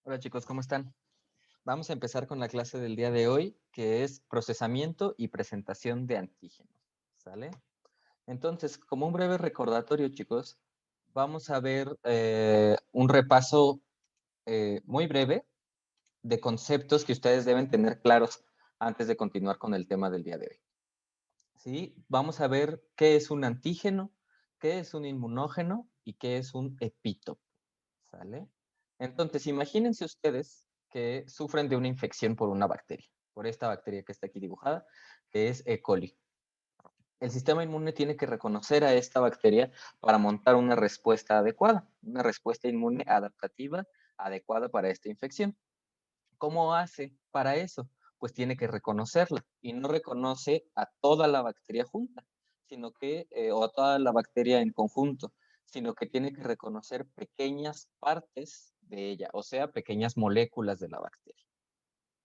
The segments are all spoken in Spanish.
Hola chicos, ¿cómo están? Vamos a empezar con la clase del día de hoy, que es procesamiento y presentación de antígenos. ¿Sale? Entonces, como un breve recordatorio, chicos, vamos a ver un repaso muy breve de conceptos que ustedes deben tener claros antes de continuar con el tema del día de hoy. ¿Sí? Vamos a ver qué es un antígeno, qué es un inmunógeno y qué es un epítopo. ¿Sale? Entonces, imagínense ustedes que sufren de una infección por una bacteria, por esta bacteria que está aquí dibujada, que es E. coli. El sistema inmune tiene que reconocer a esta bacteria para montar una respuesta adecuada, una respuesta inmune adaptativa adecuada para esta infección. ¿Cómo hace para eso? Pues tiene que reconocerla y no reconoce a toda la bacteria junta, sino que, o a toda la bacteria en conjunto, sino que tiene que reconocer pequeñas partes de ella, o sea, pequeñas moléculas de la bacteria.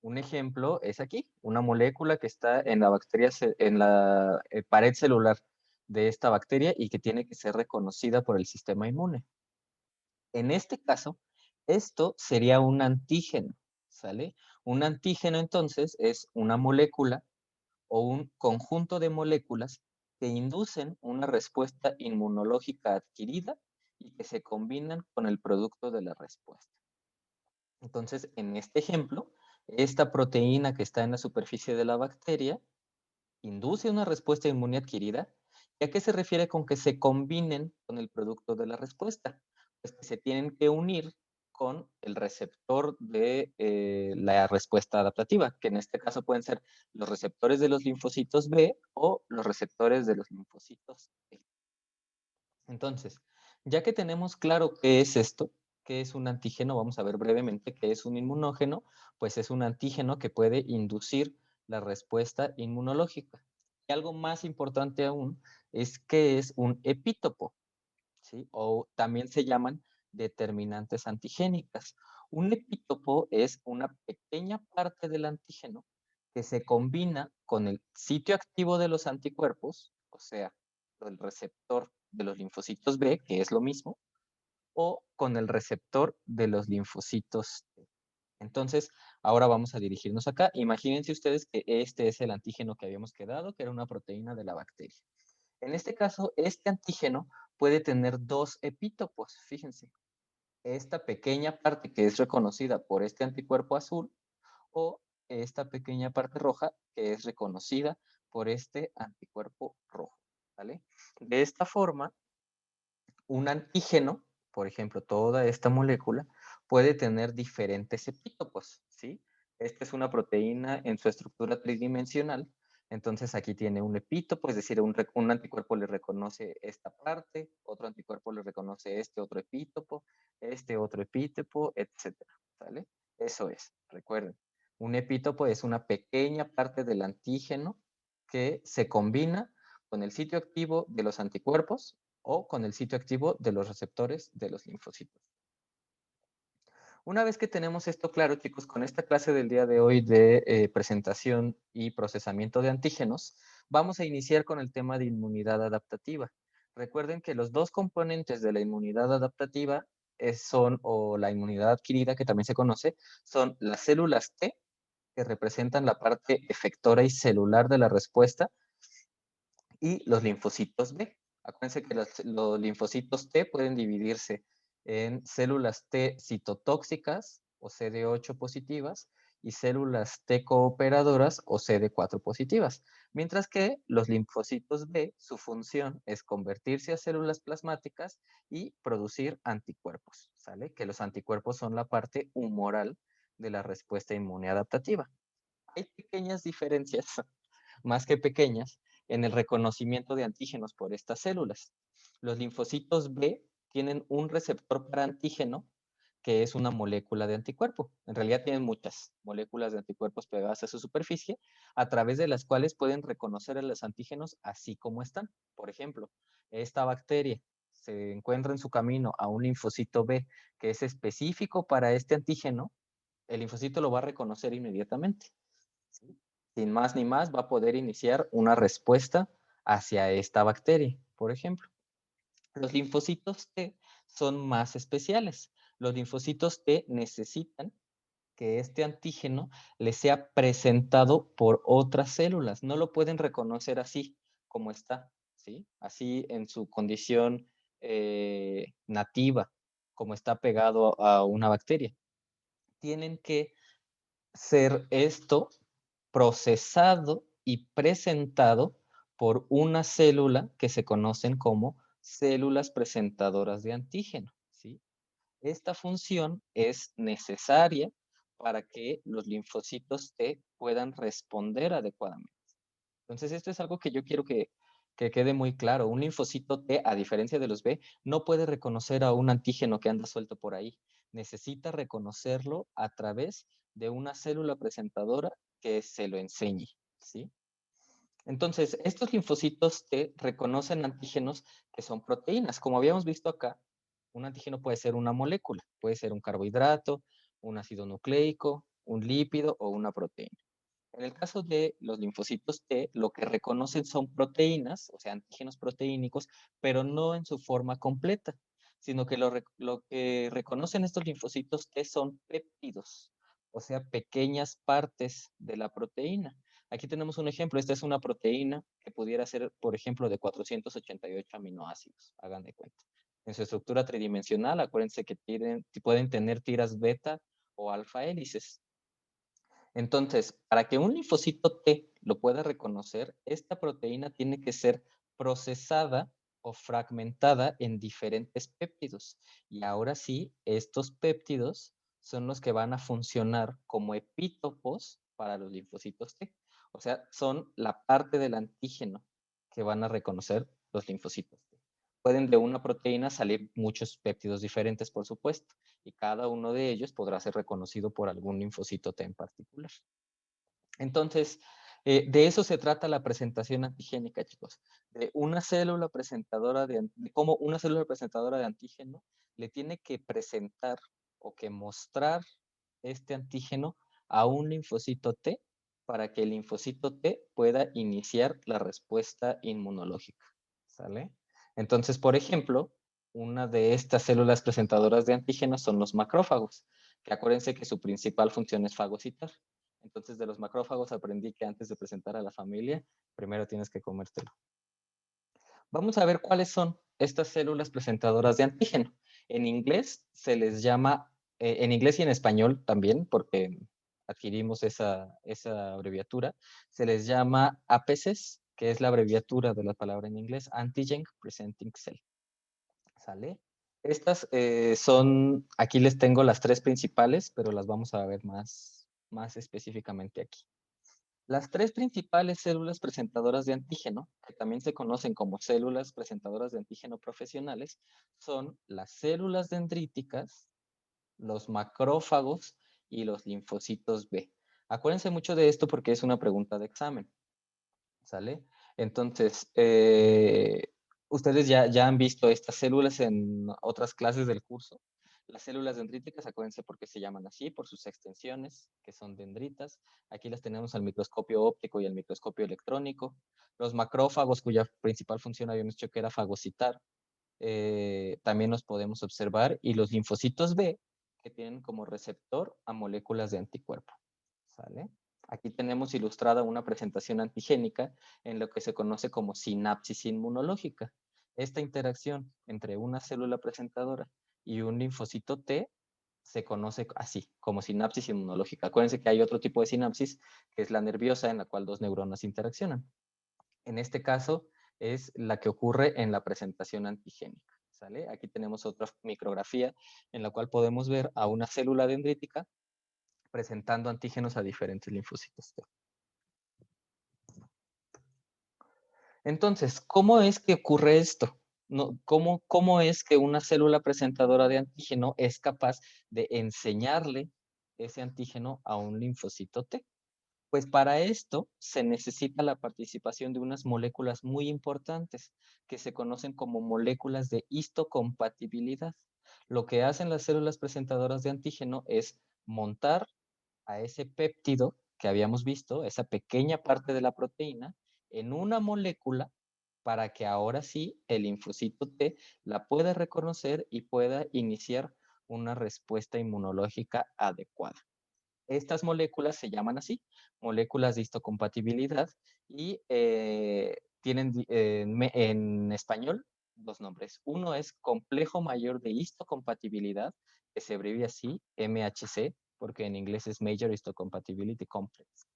Un ejemplo es aquí, una molécula que está en la bacteria, en la pared celular de esta bacteria y que tiene que ser reconocida por el sistema inmune. En este caso, esto sería un antígeno, ¿sale? Un antígeno entonces es una molécula o un conjunto de moléculas que inducen una respuesta inmunológica adquirida y que se combinan con el producto de la respuesta. Entonces, en este ejemplo, esta proteína que está en la superficie de la bacteria induce una respuesta inmune adquirida. ¿Y a qué se refiere con que se combinen con el producto de la respuesta? Pues que se tienen que unir con el receptor de la respuesta adaptativa, que en este caso pueden ser los receptores de los linfocitos B o los receptores de los linfocitos T. Entonces, ya que tenemos claro qué es esto, qué es un antígeno, vamos a ver brevemente qué es un inmunógeno, pues es un antígeno que puede inducir la respuesta inmunológica. Y algo más importante aún es qué es un epítopo, ¿sí? O también se llaman determinantes antigénicas. Un epítopo es una pequeña parte del antígeno que se combina con el sitio activo de los anticuerpos, o sea, el receptor de los linfocitos B, que es lo mismo, o con el receptor de los linfocitos T. Entonces, ahora vamos a dirigirnos acá. Imagínense ustedes que este es el antígeno que habíamos quedado, que era una proteína de la bacteria. En este caso, este antígeno puede tener dos epítopos, fíjense. Esta pequeña parte que es reconocida por este anticuerpo azul o esta pequeña parte roja que es reconocida por este anticuerpo rojo, ¿vale? De esta forma, un antígeno, por ejemplo, toda esta molécula, puede tener diferentes epítopos, ¿sí? Esta es una proteína en su estructura tridimensional, entonces aquí tiene un epítopo, es decir, un anticuerpo le reconoce esta parte, otro anticuerpo le reconoce este otro epítopo, este otro epítopo, etcétera, ¿sale? Eso es, recuerden, un epítopo es una pequeña parte del antígeno que se combina con el sitio activo de los anticuerpos o con el sitio activo de los receptores de los linfocitos. Una vez que tenemos esto claro, chicos, con esta clase del día de hoy de presentación y procesamiento de antígenos, vamos a iniciar con el tema de inmunidad adaptativa. Recuerden que los dos componentes de la inmunidad adaptativa son, o la inmunidad adquirida, que también se conoce, son las células T, que representan la parte efectora y celular de la respuesta, y los linfocitos B. Acuérdense que los linfocitos T pueden dividirse en células T citotóxicas o CD8 positivas y células T cooperadoras o CD4 positivas. Mientras que los linfocitos B, su función es convertirse a células plasmáticas y producir anticuerpos, ¿sale? Que los anticuerpos son la parte humoral de la respuesta inmune adaptativa. Hay pequeñas diferencias, más que pequeñas, en el reconocimiento de antígenos por estas células. Los linfocitos B tienen un receptor para antígeno que es una molécula de anticuerpo. En realidad tienen muchas moléculas de anticuerpos pegadas a su superficie, a través de las cuales pueden reconocer a los antígenos así como están. Por ejemplo, esta bacteria se encuentra en su camino a un linfocito B que es específico para este antígeno, el linfocito lo va a reconocer inmediatamente. ¿Sí? Sin más ni más, va a poder iniciar una respuesta hacia esta bacteria, por ejemplo. Los linfocitos T son más especiales. Los linfocitos T necesitan que este antígeno les sea presentado por otras células. No lo pueden reconocer así como está, ¿sí? Así en su condición nativa, como está pegado a una bacteria. Tienen que ser esto procesado y presentado por una célula que se conocen como células presentadoras de antígeno, ¿sí? Esta función es necesaria para que los linfocitos T puedan responder adecuadamente. Entonces, esto es algo que yo quiero que quede muy claro. Un linfocito T, a diferencia de los B, no puede reconocer a un antígeno que anda suelto por ahí. Necesita reconocerlo a través de una célula presentadora que se lo enseñe, ¿sí? Entonces, estos linfocitos T reconocen antígenos que son proteínas. Como habíamos visto acá, un antígeno puede ser una molécula, puede ser un carbohidrato, un ácido nucleico, un lípido o una proteína. En el caso de los linfocitos T, lo que reconocen son proteínas, o sea, antígenos proteínicos, pero no en su forma completa, sino que lo que reconocen estos linfocitos T son péptidos, o sea, pequeñas partes de la proteína. Aquí tenemos un ejemplo. Esta es una proteína que pudiera ser, por ejemplo, de 488 aminoácidos, hagan de cuenta. En su estructura tridimensional, acuérdense que pueden tener tiras beta o alfa hélices. Entonces, para que un linfocito T lo pueda reconocer, esta proteína tiene que ser procesada o fragmentada en diferentes péptidos. Y ahora sí, estos péptidos son los que van a funcionar como epítopos para los linfocitos T. O sea, son la parte del antígeno que van a reconocer los linfocitos T. Pueden de una proteína salir muchos péptidos diferentes, por supuesto, y cada uno de ellos podrá ser reconocido por algún linfocito T en particular. Entonces, de eso se trata la presentación antigénica, chicos. De una célula presentadora de cómo una célula presentadora de antígeno le tiene que presentar o que mostrar este antígeno a un linfocito T para que el linfocito T pueda iniciar la respuesta inmunológica. ¿Sale? Entonces, por ejemplo, una de estas células presentadoras de antígenos son los macrófagos, que acuérdense que su principal función es fagocitar. Entonces, de los macrófagos aprendí que antes de presentar a la familia, primero tienes que comértelo. Vamos a ver cuáles son estas células presentadoras de antígeno. En inglés se les llama, en inglés y en español también, porque adquirimos esa abreviatura, se les llama APCs, que es la abreviatura de la palabra en inglés, Antigen Presenting Cell. ¿Sale? Estas son, aquí les tengo las tres principales, pero las vamos a ver más específicamente aquí. Las tres principales células presentadoras de antígeno, que también se conocen como células presentadoras de antígeno profesionales, son las células dendríticas, los macrófagos y los linfocitos B. Acuérdense mucho de esto porque es una pregunta de examen. ¿Sale? Entonces, ustedes ya han visto estas células en otras clases del curso. Las células dendríticas, acuérdense por qué se llaman así, por sus extensiones, que son dendritas. Aquí las tenemos al microscopio óptico y al microscopio electrónico. Los macrófagos, cuya principal función habíamos dicho que era fagocitar, también los podemos observar. Y los linfocitos B, que tienen como receptor a moléculas de anticuerpo. ¿Sale? Aquí tenemos ilustrada una presentación antigénica en lo que se conoce como sinapsis inmunológica. Esta interacción entre una célula presentadora y un linfocito T se conoce así, como sinapsis inmunológica. Acuérdense que hay otro tipo de sinapsis, que es la nerviosa, en la cual dos neuronas interaccionan. En este caso, es la que ocurre en la presentación antigénica. ¿Sale? Aquí tenemos otra micrografía en la cual podemos ver a una célula dendrítica presentando antígenos a diferentes linfocitos T. Entonces, ¿cómo es que ocurre esto? No, ¿cómo es que una célula presentadora de antígeno es capaz de enseñarle ese antígeno a un linfocito T? Pues para esto se necesita la participación de unas moléculas muy importantes que se conocen como moléculas de histocompatibilidad. Lo que hacen las células presentadoras de antígeno es montar a ese péptido que habíamos visto, esa pequeña parte de la proteína, en una molécula para que ahora sí el linfocito T la pueda reconocer y pueda iniciar una respuesta inmunológica adecuada. Estas moléculas se llaman así, moléculas de histocompatibilidad, y tienen en español dos nombres. Uno es complejo mayor de histocompatibilidad, que se abrevia así, MHC, porque en inglés es Major Histocompatibility Complex.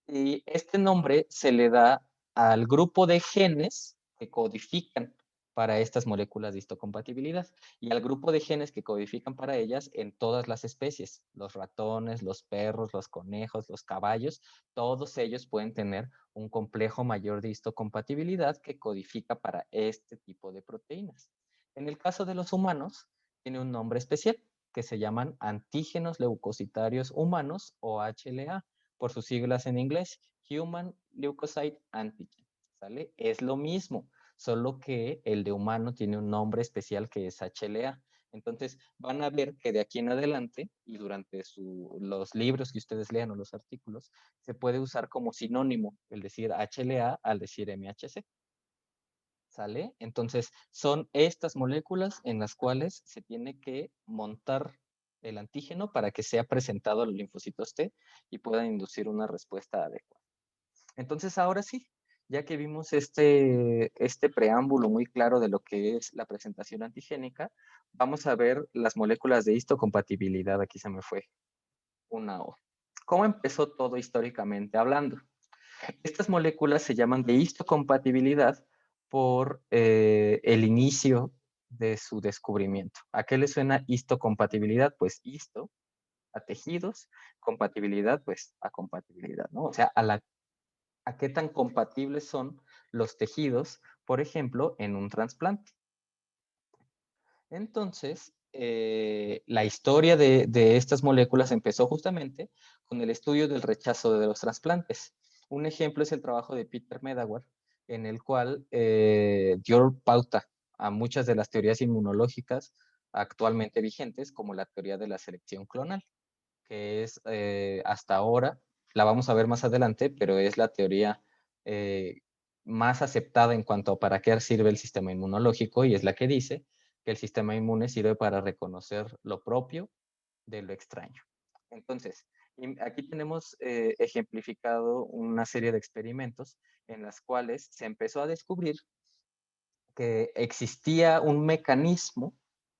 Y este nombre se le da al grupo de genes que codifican para estas moléculas de histocompatibilidad y al grupo de genes que codifican para ellas en todas las especies, los ratones, los perros, los conejos, los caballos, todos ellos pueden tener un complejo mayor de histocompatibilidad que codifica para este tipo de proteínas. En el caso de los humanos, tiene un nombre especial que se llaman antígenos leucocitarios humanos o HLA por sus siglas en inglés, Human Leukocyte Antigen, ¿sale? Es lo mismo, solo que el de humano tiene un nombre especial que es HLA. Entonces, van a ver que de aquí en adelante, y durante los libros que ustedes lean o los artículos, se puede usar como sinónimo el decir HLA al decir MHC. ¿Sale? Entonces, son estas moléculas en las cuales se tiene que montar el antígeno para que sea presentado a los linfocitos T y puedan inducir una respuesta adecuada. Entonces, ahora sí, ya que vimos este preámbulo muy claro de lo que es la presentación antigénica, vamos a ver las moléculas de histocompatibilidad. Aquí se me fue una O. ¿Cómo empezó todo históricamente hablando? Estas moléculas se llaman de histocompatibilidad por el inicio de su descubrimiento. ¿A qué le suena histocompatibilidad? Pues histo, a tejidos, compatibilidad, pues a compatibilidad, ¿no? O sea, a qué tan compatibles son los tejidos, por ejemplo, en un trasplante. Entonces, la historia de estas moléculas empezó justamente con el estudio del rechazo de los trasplantes. Un ejemplo es el trabajo de Peter Medawar, en el cual dio pauta a muchas de las teorías inmunológicas actualmente vigentes, como la teoría de la selección clonal, que es hasta ahora, la vamos a ver más adelante, pero es la teoría más aceptada en cuanto a para qué sirve el sistema inmunológico, y es la que dice que el sistema inmune sirve para reconocer lo propio de lo extraño. Entonces, aquí tenemos ejemplificado una serie de experimentos en las cuales se empezó a descubrir que existía un mecanismo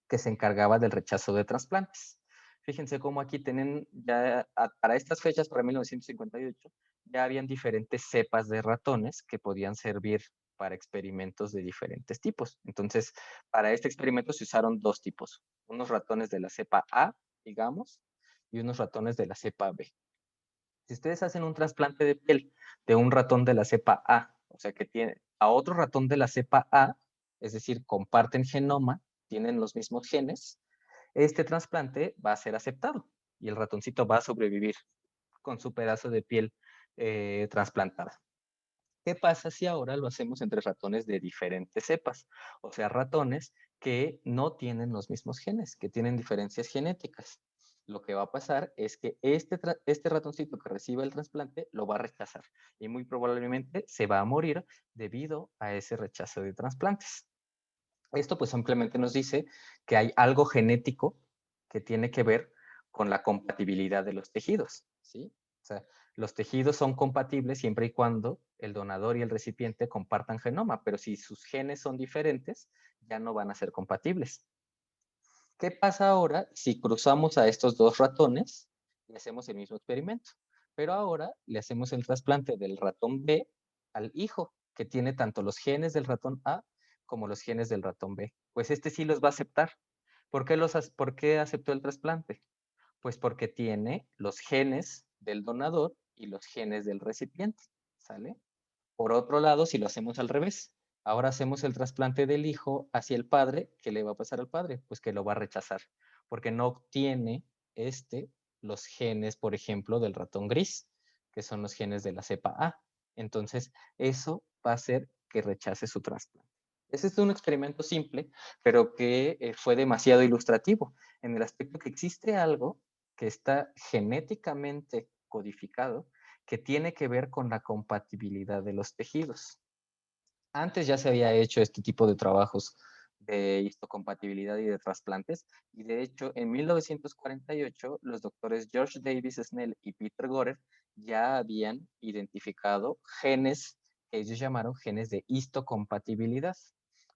que se encargaba del rechazo de trasplantes. Fíjense cómo aquí tienen ya, para estas fechas, para 1958, ya habían diferentes cepas de ratones que podían servir para experimentos de diferentes tipos. Entonces, para este experimento se usaron dos tipos, unos ratones de la cepa A, digamos, y unos ratones de la cepa B. Si ustedes hacen un trasplante de piel de un ratón de la cepa A, o sea que tiene a otro ratón de la cepa A, es decir, comparten genoma, tienen los mismos genes, este trasplante va a ser aceptado y el ratoncito va a sobrevivir con su pedazo de piel trasplantada. ¿Qué pasa si ahora lo hacemos entre ratones de diferentes cepas? O sea, ratones que no tienen los mismos genes, que tienen diferencias genéticas. Lo que va a pasar es que este ratoncito que recibe el trasplante lo va a rechazar y muy probablemente se va a morir debido a ese rechazo de trasplantes. Esto pues simplemente nos dice que hay algo genético que tiene que ver con la compatibilidad de los tejidos, ¿sí? O sea, los tejidos son compatibles siempre y cuando el donador y el recipiente compartan genoma, pero si sus genes son diferentes, ya no van a ser compatibles. ¿Qué pasa ahora si cruzamos a estos dos ratones y hacemos el mismo experimento? Pero ahora le hacemos el trasplante del ratón B al hijo, que tiene tanto los genes del ratón A como los genes del ratón B. Pues este sí los va a aceptar. ¿Por qué aceptó el trasplante? Pues porque tiene los genes del donador y los genes del recipiente, ¿sale? Por otro lado, si lo hacemos al revés, ahora hacemos el trasplante del hijo hacia el padre, ¿qué le va a pasar al padre? Pues que lo va a rechazar, porque no obtiene los genes, por ejemplo, del ratón gris, que son los genes de la cepa A. Entonces, eso va a hacer que rechace su trasplante. Ese es un experimento simple, pero que fue demasiado ilustrativo, en el aspecto que existe algo que está genéticamente codificado, que tiene que ver con la compatibilidad de los tejidos. Antes ya se había hecho este tipo de trabajos de histocompatibilidad y de trasplantes. Y de hecho, en 1948, los doctores George Davis Snell y Peter Gorer ya habían identificado genes que ellos llamaron genes de histocompatibilidad.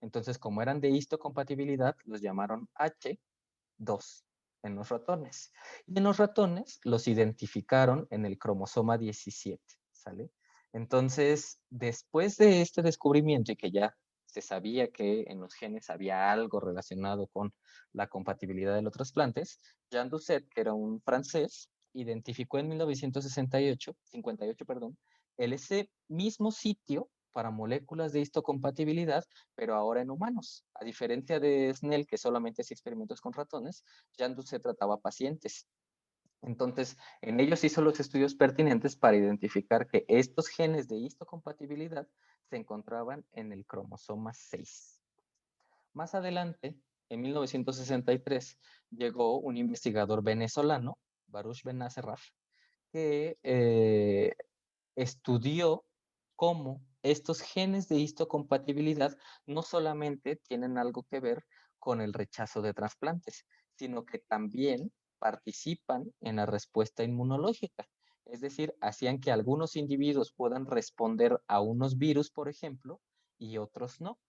Entonces, como eran de histocompatibilidad, los llamaron H2 en los ratones. Y en los ratones los identificaron en el cromosoma 17, ¿sale? Entonces, después de este descubrimiento y que ya se sabía que en los genes había algo relacionado con la compatibilidad de los trasplantes, Jean Doucet, que era un francés, identificó en 1958, perdón, ese mismo sitio para moléculas de histocompatibilidad, pero ahora en humanos. A diferencia de Snell, que solamente hacía experimentos con ratones, Jean Doucet trataba pacientes. Entonces, en ellos hizo los estudios pertinentes para identificar que estos genes de histocompatibilidad se encontraban en el cromosoma 6. Más adelante, en 1963, llegó un investigador venezolano, Baruch Benacerraf, que estudió cómo estos genes de histocompatibilidad no solamente tienen algo que ver con el rechazo de trasplantes, sino que también participan en la respuesta inmunológica. Es decir, hacían que algunos individuos puedan responder a unos virus, por ejemplo, y otros no.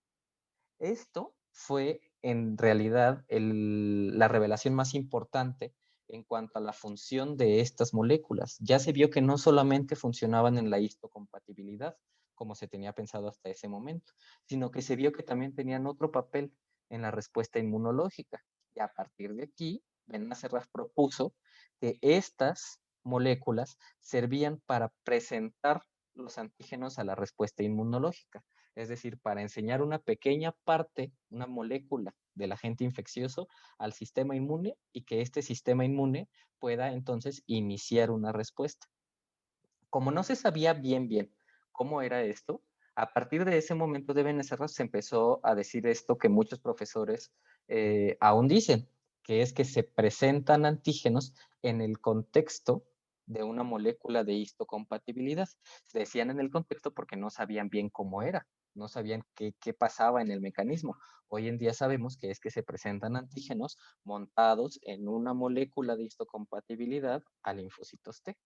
Esto fue en realidad la revelación más importante en cuanto a la función de estas moléculas. Ya se vio que no solamente funcionaban en la histocompatibilidad, como se tenía pensado hasta ese momento, sino que se vio que también tenían otro papel en la respuesta inmunológica. Y a partir de aquí, Benacerraf propuso que estas moléculas servían para presentar los antígenos a la respuesta inmunológica, es decir, para enseñar una pequeña parte, una molécula del agente infeccioso al sistema inmune y que este sistema inmune pueda entonces iniciar una respuesta. Como no se sabía bien cómo era esto, a partir de ese momento de Benacerraf se empezó a decir esto que muchos profesores aún dicen, que es que se presentan antígenos en el contexto de una molécula de histocompatibilidad. Se decían en el contexto porque no sabían bien cómo era, no sabían qué pasaba en el mecanismo. Hoy en día sabemos que es que se presentan antígenos montados en una molécula de histocompatibilidad a linfocitos T.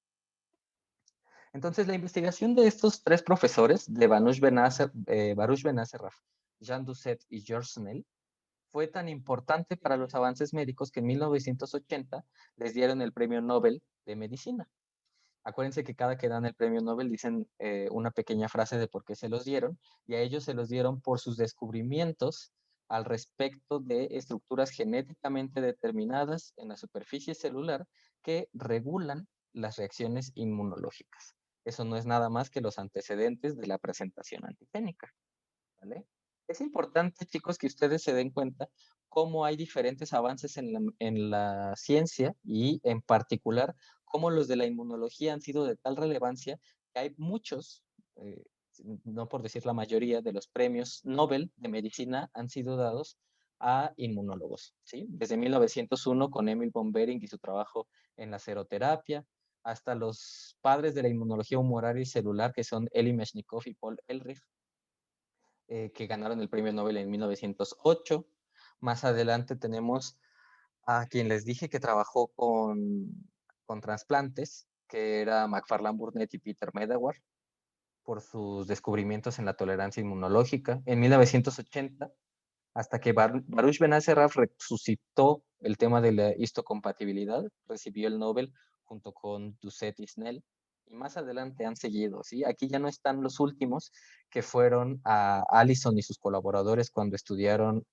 Entonces, la investigación de estos tres profesores, de Baruch Benacerraf, Jean Doucet y George Snell, fue tan importante para los avances médicos que en 1980 les dieron el Premio Nobel de Medicina. Acuérdense que cada que dan el Premio Nobel dicen una pequeña frase de por qué se los dieron, y a ellos se los dieron por sus descubrimientos al respecto de estructuras genéticamente determinadas en la superficie celular que regulan las reacciones inmunológicas. Eso no es nada más que los antecedentes de la presentación antigénica, ¿vale? Es importante, chicos, que ustedes se den cuenta cómo hay diferentes avances en la ciencia y en particular cómo los de la inmunología han sido de tal relevancia que hay muchos, eh, no por decir la mayoría, de los premios Nobel de medicina han sido dados a inmunólogos, ¿sí? Desde 1901 con Emil von Behring y su trabajo en la seroterapia, hasta los padres de la inmunología humoral y celular, que son Elie Mechnikov y Paul Ehrlich, que ganaron el premio Nobel en 1908. Más adelante tenemos a quien les dije que trabajó con trasplantes, que era McFarland Burnett y Peter Medawar, por sus descubrimientos en la tolerancia inmunológica. En 1980, hasta que Baruch Benacerraf resucitó el tema de la histocompatibilidad, recibió el Nobel junto con Doucet y Snell, y más adelante han seguido, ¿sí? Aquí ya no están los últimos, que fueron a Allison y sus colaboradores cuando estudiaron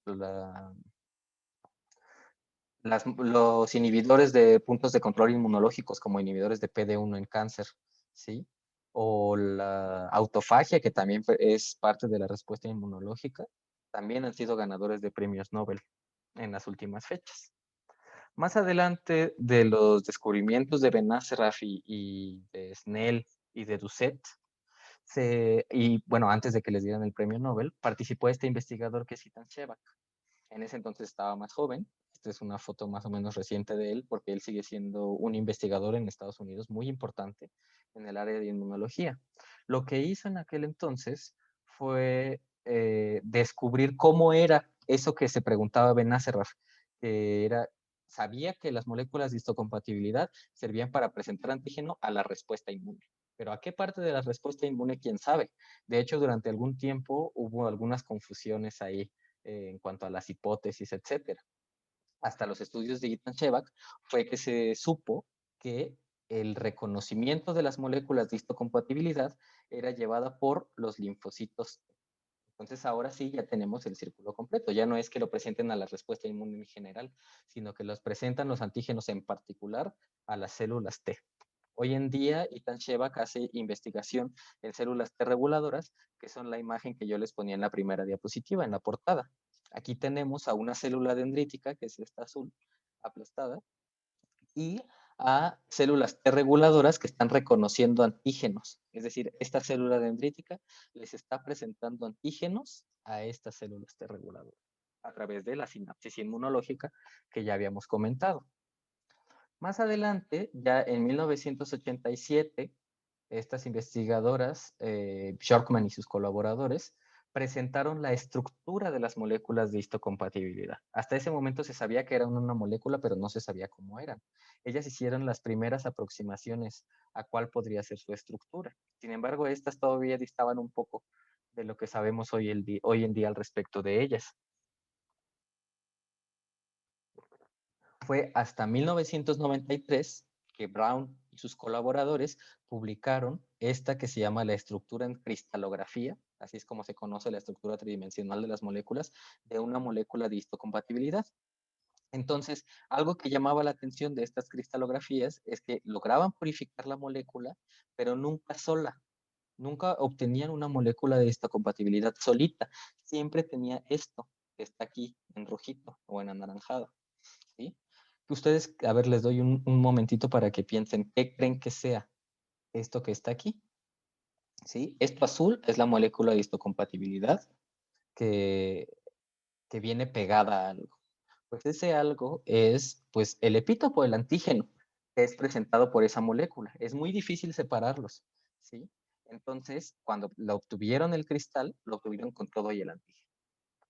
los inhibidores de puntos de control inmunológicos como inhibidores de PD1 en cáncer, ¿sí? O la autofagia, que también es parte de la respuesta inmunológica, también han sido ganadores de premios Nobel en las últimas fechas. Más adelante de los descubrimientos de Benacerraf y de Snell y de Doucet, y bueno, antes de que les dieran el premio Nobel, participó este investigador que es Itan Shevak. En ese entonces estaba más joven. Esta es una foto más o menos reciente de él, porque él sigue siendo un investigador en Estados Unidos muy importante en el área de inmunología. Lo que hizo en aquel entonces fue descubrir cómo era eso que se preguntaba Benacerraf, que era, sabía que las moléculas de histocompatibilidad servían para presentar antígeno a la respuesta inmune. Pero ¿a qué parte de la respuesta inmune? ¿Quién sabe? De hecho, durante algún tiempo hubo algunas confusiones ahí en cuanto a las hipótesis, etcétera. Hasta los estudios de Ethan Shevak fue que se supo que el reconocimiento de las moléculas de histocompatibilidad era llevada por los linfocitos. Entonces ahora sí ya tenemos el círculo completo. Ya no es que lo presenten a la respuesta inmune en general, sino que los presentan los antígenos en particular a las células T. Hoy en día, Ethan Shevak hace investigación en células T reguladoras, que son la imagen que yo les ponía en la primera diapositiva, en la portada. Aquí tenemos a una célula dendrítica, que es esta azul, aplastada, y a células T reguladoras que están reconociendo antígenos. Es decir, esta célula dendrítica les está presentando antígenos a estas células T reguladoras a través de la sinapsis inmunológica que ya habíamos comentado. Más adelante, ya en 1987, estas investigadoras, Bjorkman y sus colaboradores, presentaron la estructura de las moléculas de histocompatibilidad. Hasta ese momento se sabía que eran una molécula, pero no se sabía cómo eran. Ellas hicieron las primeras aproximaciones a cuál podría ser su estructura. Sin embargo, estas todavía distaban un poco de lo que sabemos hoy en día al respecto de ellas. Fue hasta 1993 que Brown y sus colaboradores publicaron esta que se llama la estructura en cristalografía, así es como se conoce la estructura tridimensional de las moléculas, de una molécula de histocompatibilidad. Entonces, algo que llamaba la atención de estas cristalografías es que lograban purificar la molécula, pero nunca sola. Nunca obtenían una molécula de histocompatibilidad solita. Siempre tenía esto, que está aquí en rojito o en anaranjado. ¿Sí? Ustedes, a ver, les doy un momentito para que piensen qué creen que sea esto que está aquí. ¿Sí? Esto azul es la molécula de histocompatibilidad que, que viene pegada a algo. Pues ese algo es pues el epítopo, el antígeno, que es presentado por esa molécula. Es muy difícil separarlos. ¿Sí? Entonces, cuando lo obtuvieron el cristal, lo obtuvieron con todo y el antígeno.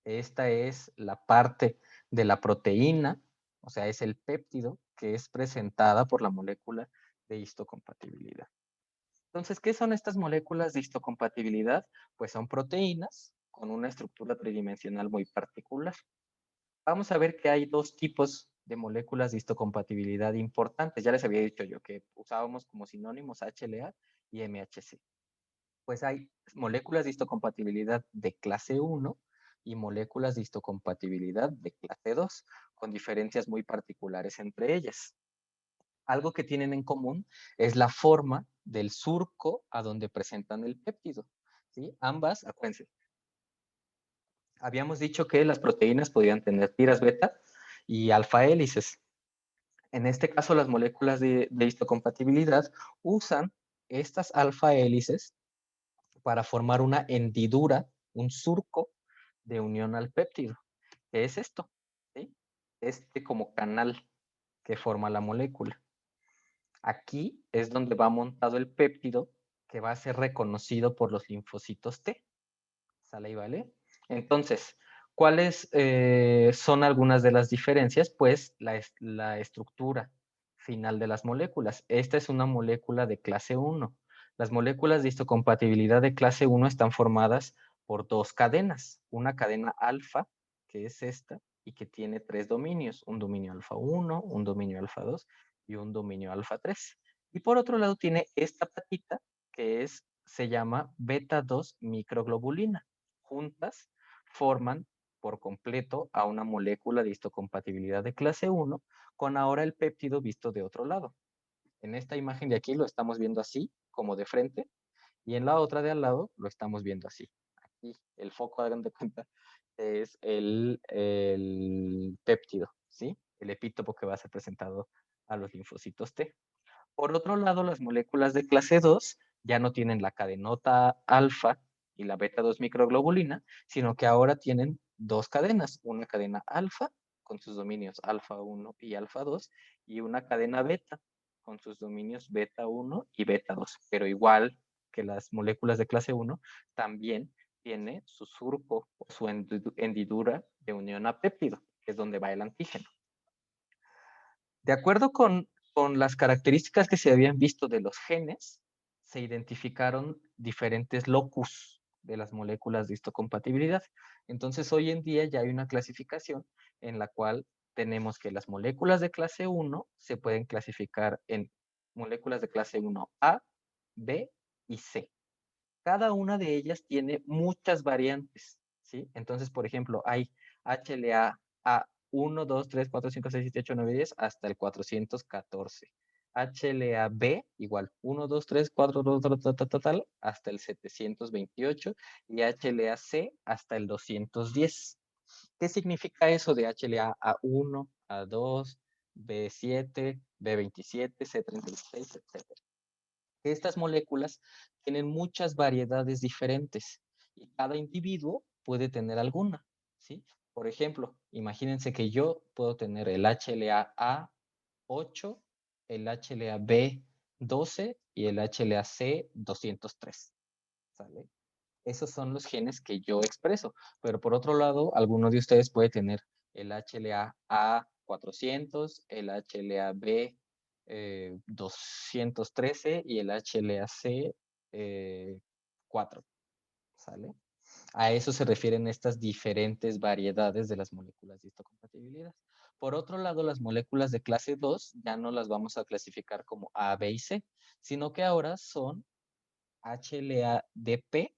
Esta es la parte de la proteína, o sea, es el péptido que es presentada por la molécula de histocompatibilidad. Entonces, ¿qué son estas moléculas de histocompatibilidad? Pues son proteínas con una estructura tridimensional muy particular. Vamos a ver que hay dos tipos de moléculas de histocompatibilidad importantes. Ya les había dicho yo que usábamos como sinónimos HLA y MHC. Pues hay moléculas de histocompatibilidad de clase 1 y moléculas de histocompatibilidad de clase 2, con diferencias muy particulares entre ellas. Algo que tienen en común es la forma del surco a donde presentan el péptido. ¿Sí? Ambas, acuérdense, habíamos dicho que las proteínas podían tener tiras beta y alfa hélices. En este caso, las moléculas de histocompatibilidad usan estas alfa hélices para formar una hendidura, un surco de unión al péptido. ¿Qué es esto? ¿Sí? Este como canal que forma la molécula. Aquí es donde va montado el péptido que va a ser reconocido por los linfocitos T. ¿Sale y vale? Entonces, ¿cuáles son algunas de las diferencias? Pues la estructura final de las moléculas. Esta es una molécula de clase 1. Las moléculas de histocompatibilidad de clase 1 están formadas por dos cadenas. Una cadena alfa, que es esta, y que tiene tres dominios. Un dominio alfa 1, un dominio alfa 2 y un dominio alfa 3. Y por otro lado tiene esta patita, que se llama beta 2 microglobulina. Juntas forman por completo a una molécula de histocompatibilidad de clase 1 con ahora el péptido visto de otro lado. En esta imagen de aquí lo estamos viendo así, como de frente, y en la otra de al lado lo estamos viendo así. Aquí el foco, hagan de cuenta, es el péptido, ¿sí? El epítopo que va a ser presentado a los linfocitos T. Por otro lado, las moléculas de clase 2 ya no tienen la cadenota alfa y la beta 2 microglobulina, sino que ahora tienen dos cadenas, una cadena alfa con sus dominios alfa 1 y alfa 2 y una cadena beta con sus dominios beta 1 y beta 2, pero igual que las moléculas de clase 1, también tiene su surco o su hendidura de unión a péptido, que es donde va el antígeno. De acuerdo con las características que se habían visto de los genes, se identificaron diferentes locus de las moléculas de histocompatibilidad. Entonces, hoy en día ya hay una clasificación en la cual tenemos que las moléculas de clase 1 se pueden clasificar en moléculas de clase 1A, B y C. Cada una de ellas tiene muchas variantes, ¿sí? Entonces, por ejemplo, hay HLA A 1, 2, 3, 4, 5, 6, 7, 8, 9, 10 hasta el 414. HLA-B igual 1, 2, 3, 4, tal, hasta el 728 y HLA-C hasta el 210. ¿Qué significa eso de HLA A1, A2, B7, B27, C36, etcétera? Estas moléculas tienen muchas variedades diferentes y cada individuo puede tener alguna, ¿sí? Por ejemplo, imagínense que yo puedo tener el HLA-A8, el HLA-B12 y el HLA-C203, ¿sale? Esos son los genes que yo expreso, pero por otro lado, alguno de ustedes puede tener el HLA-A400, el HLA-B 213 y el HLA-C 4, ¿sale? A eso se refieren estas diferentes variedades de las moléculas de histocompatibilidad. Por otro lado, las moléculas de clase 2 ya no las vamos a clasificar como A, B y C, sino que ahora son HLA-DP,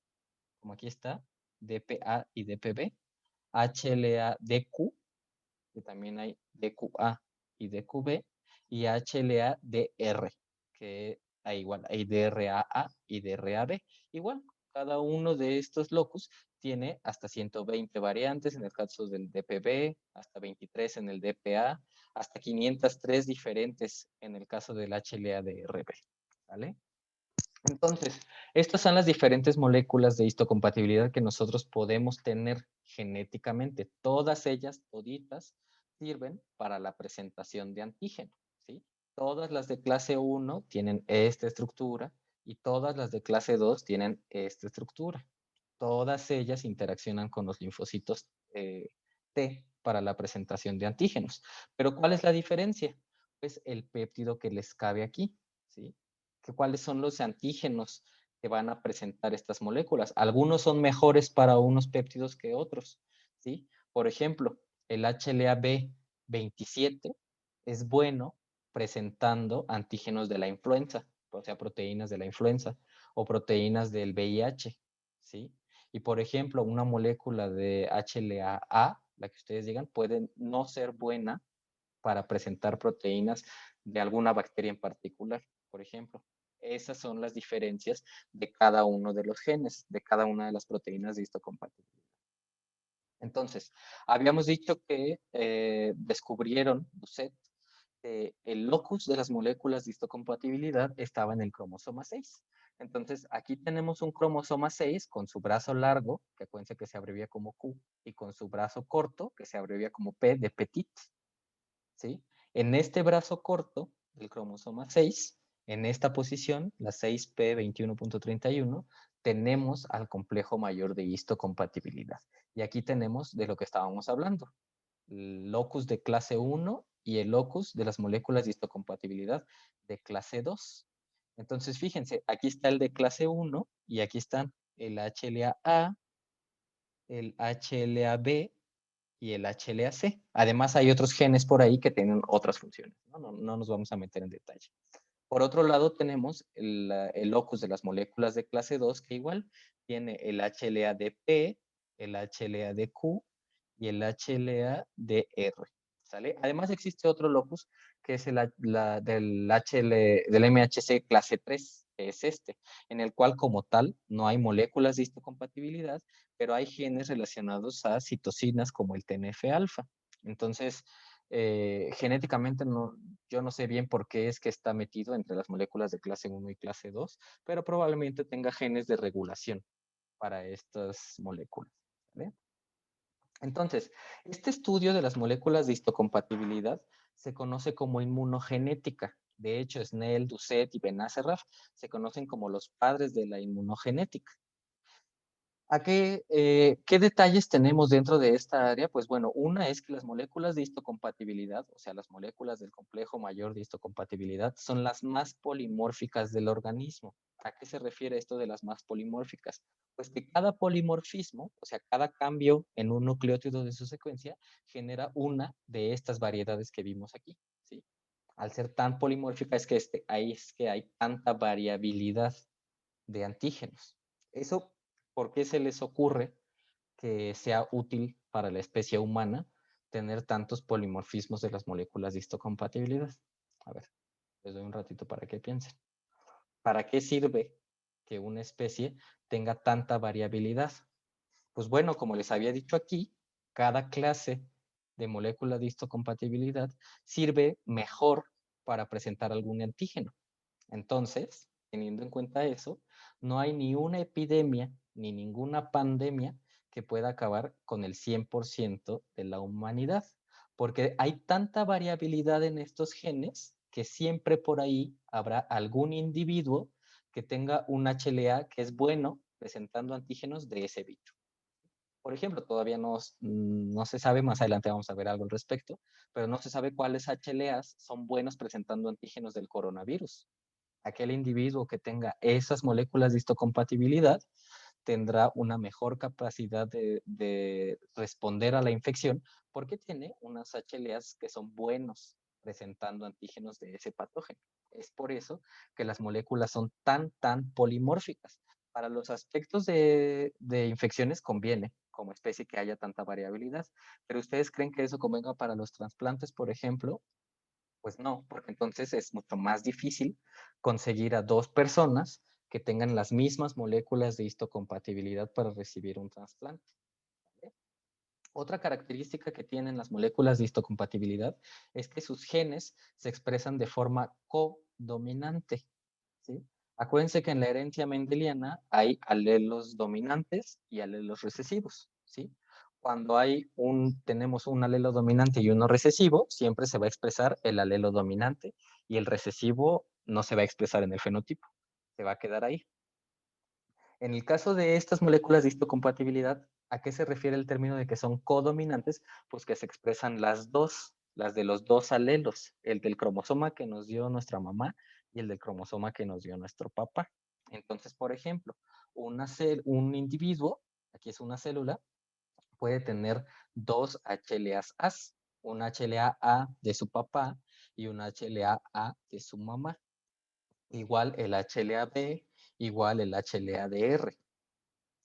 como aquí está, DPA y DPB, HLA-DQ, que también hay DQA y DQB, y HLA-DR, que hay igual, hay DRAA y DRAB. Igual, cada uno de estos locus tiene hasta 120 variantes en el caso del DPB, hasta 23 en el DPA, hasta 503 diferentes en el caso del HLA-DRB, ¿vale? Entonces, estas son las diferentes moléculas de histocompatibilidad que nosotros podemos tener genéticamente. Todas ellas, toditas, sirven para la presentación de antígeno, ¿sí? Todas las de clase 1 tienen esta estructura y todas las de clase 2 tienen esta estructura. Todas ellas interaccionan con los linfocitos T para la presentación de antígenos. Pero ¿cuál es la diferencia? Pues el péptido que les cabe aquí, ¿sí? ¿Cuáles son los antígenos que van a presentar estas moléculas? Algunos son mejores para unos péptidos que otros, ¿sí? Por ejemplo, el HLA-B27 es bueno presentando antígenos de la influenza, o sea, proteínas de la influenza o proteínas del VIH, ¿sí? Y por ejemplo, una molécula de HLA-A, la que ustedes digan, puede no ser buena para presentar proteínas de alguna bacteria en particular, por ejemplo. Esas son las diferencias de cada uno de los genes, de cada una de las proteínas de histocompatibilidad. Entonces, habíamos dicho que descubrieron, Doucet, que el locus de las moléculas de histocompatibilidad estaba en el cromosoma 6. Entonces, aquí tenemos un cromosoma 6 con su brazo largo, que acuérdense que se abrevia como Q, y con su brazo corto, que se abrevia como P de petit, ¿sí? En este brazo corto del cromosoma 6, en esta posición, la 6p21.31, tenemos al complejo mayor de histocompatibilidad. Y aquí tenemos de lo que estábamos hablando, el locus de clase 1 y el locus de las moléculas de histocompatibilidad de clase 2. Entonces, fíjense, aquí está el de clase 1 y aquí están el HLA-A, el HLA-B y el HLA-C. Además, hay otros genes por ahí que tienen otras funciones. No nos vamos a meter en detalle. Por otro lado, tenemos el locus de las moléculas de clase 2, que igual tiene el HLA-DP, el HLA-DQ y el HLA-DR. ¿Sale? Además, existe otro locus que es del MHC clase 3, que es este, en el cual como tal no hay moléculas de histocompatibilidad, pero hay genes relacionados a citocinas como el TNF-alfa. Entonces, genéticamente yo no sé bien por qué es que está metido entre las moléculas de clase 1 y clase 2, pero probablemente tenga genes de regulación para estas moléculas. ¿Vale? Entonces, este estudio de las moléculas de histocompatibilidad se conoce como inmunogenética. De hecho, Snell, Doucet y Benacerraf se conocen como los padres de la inmunogenética. ¿Qué detalles tenemos dentro de esta área? Pues bueno, una es que las moléculas de histocompatibilidad, o sea, las moléculas del complejo mayor de histocompatibilidad, son las más polimórficas del organismo. ¿A qué se refiere esto de las más polimórficas? Pues que cada polimorfismo, o sea, cada cambio en un nucleótido de su secuencia, genera una de estas variedades que vimos aquí, ¿sí? Al ser tan polimórfica ahí es que hay tanta variabilidad de antígenos. Eso, ¿por qué se les ocurre que sea útil para la especie humana tener tantos polimorfismos de las moléculas de histocompatibilidad? A ver, les doy un ratito para que piensen. ¿Para qué sirve que una especie tenga tanta variabilidad? Pues bueno, como les había dicho aquí, cada clase de molécula de histocompatibilidad sirve mejor para presentar algún antígeno. Entonces, teniendo en cuenta eso, no hay ni una epidemia ni ninguna pandemia que pueda acabar con el 100% de la humanidad, porque hay tanta variabilidad en estos genes que siempre por ahí habrá algún individuo que tenga un HLA que es bueno presentando antígenos de ese bicho. Por ejemplo, todavía no se sabe, más adelante vamos a ver algo al respecto, pero no se sabe cuáles HLAs son buenos presentando antígenos del coronavirus. Aquel individuo que tenga esas moléculas de histocompatibilidad tendrá una mejor capacidad de responder a la infección porque tiene unas HLAs que son buenos presentando antígenos de ese patógeno. Es por eso que las moléculas son tan polimórficas. Para los aspectos de infecciones conviene como especie que haya tanta variabilidad, pero ¿ustedes creen que eso convenga para los trasplantes, por ejemplo? Pues no, porque entonces es mucho más difícil conseguir a dos personas que tengan las mismas moléculas de histocompatibilidad para recibir un trasplante. ¿Vale? Otra característica que tienen las moléculas de histocompatibilidad es que sus genes se expresan de forma codominante. ¿Sí? Acuérdense que en la herencia mendeliana hay alelos dominantes y alelos recesivos, ¿sí? Cuando tenemos un alelo dominante y uno recesivo, siempre se va a expresar el alelo dominante y el recesivo no se va a expresar en el fenotipo, se va a quedar ahí. En el caso de estas moléculas de histocompatibilidad, ¿a qué se refiere el término de que son codominantes? Pues que se expresan las dos, las de los dos alelos, el del cromosoma que nos dio nuestra mamá y el del cromosoma que nos dio nuestro papá. Entonces, por ejemplo, un individuo, aquí es una célula, puede tener dos HLA-As, un HLA-A de su papá y un HLA-A de su mamá. Igual el HLA-B, igual el HLA-DR.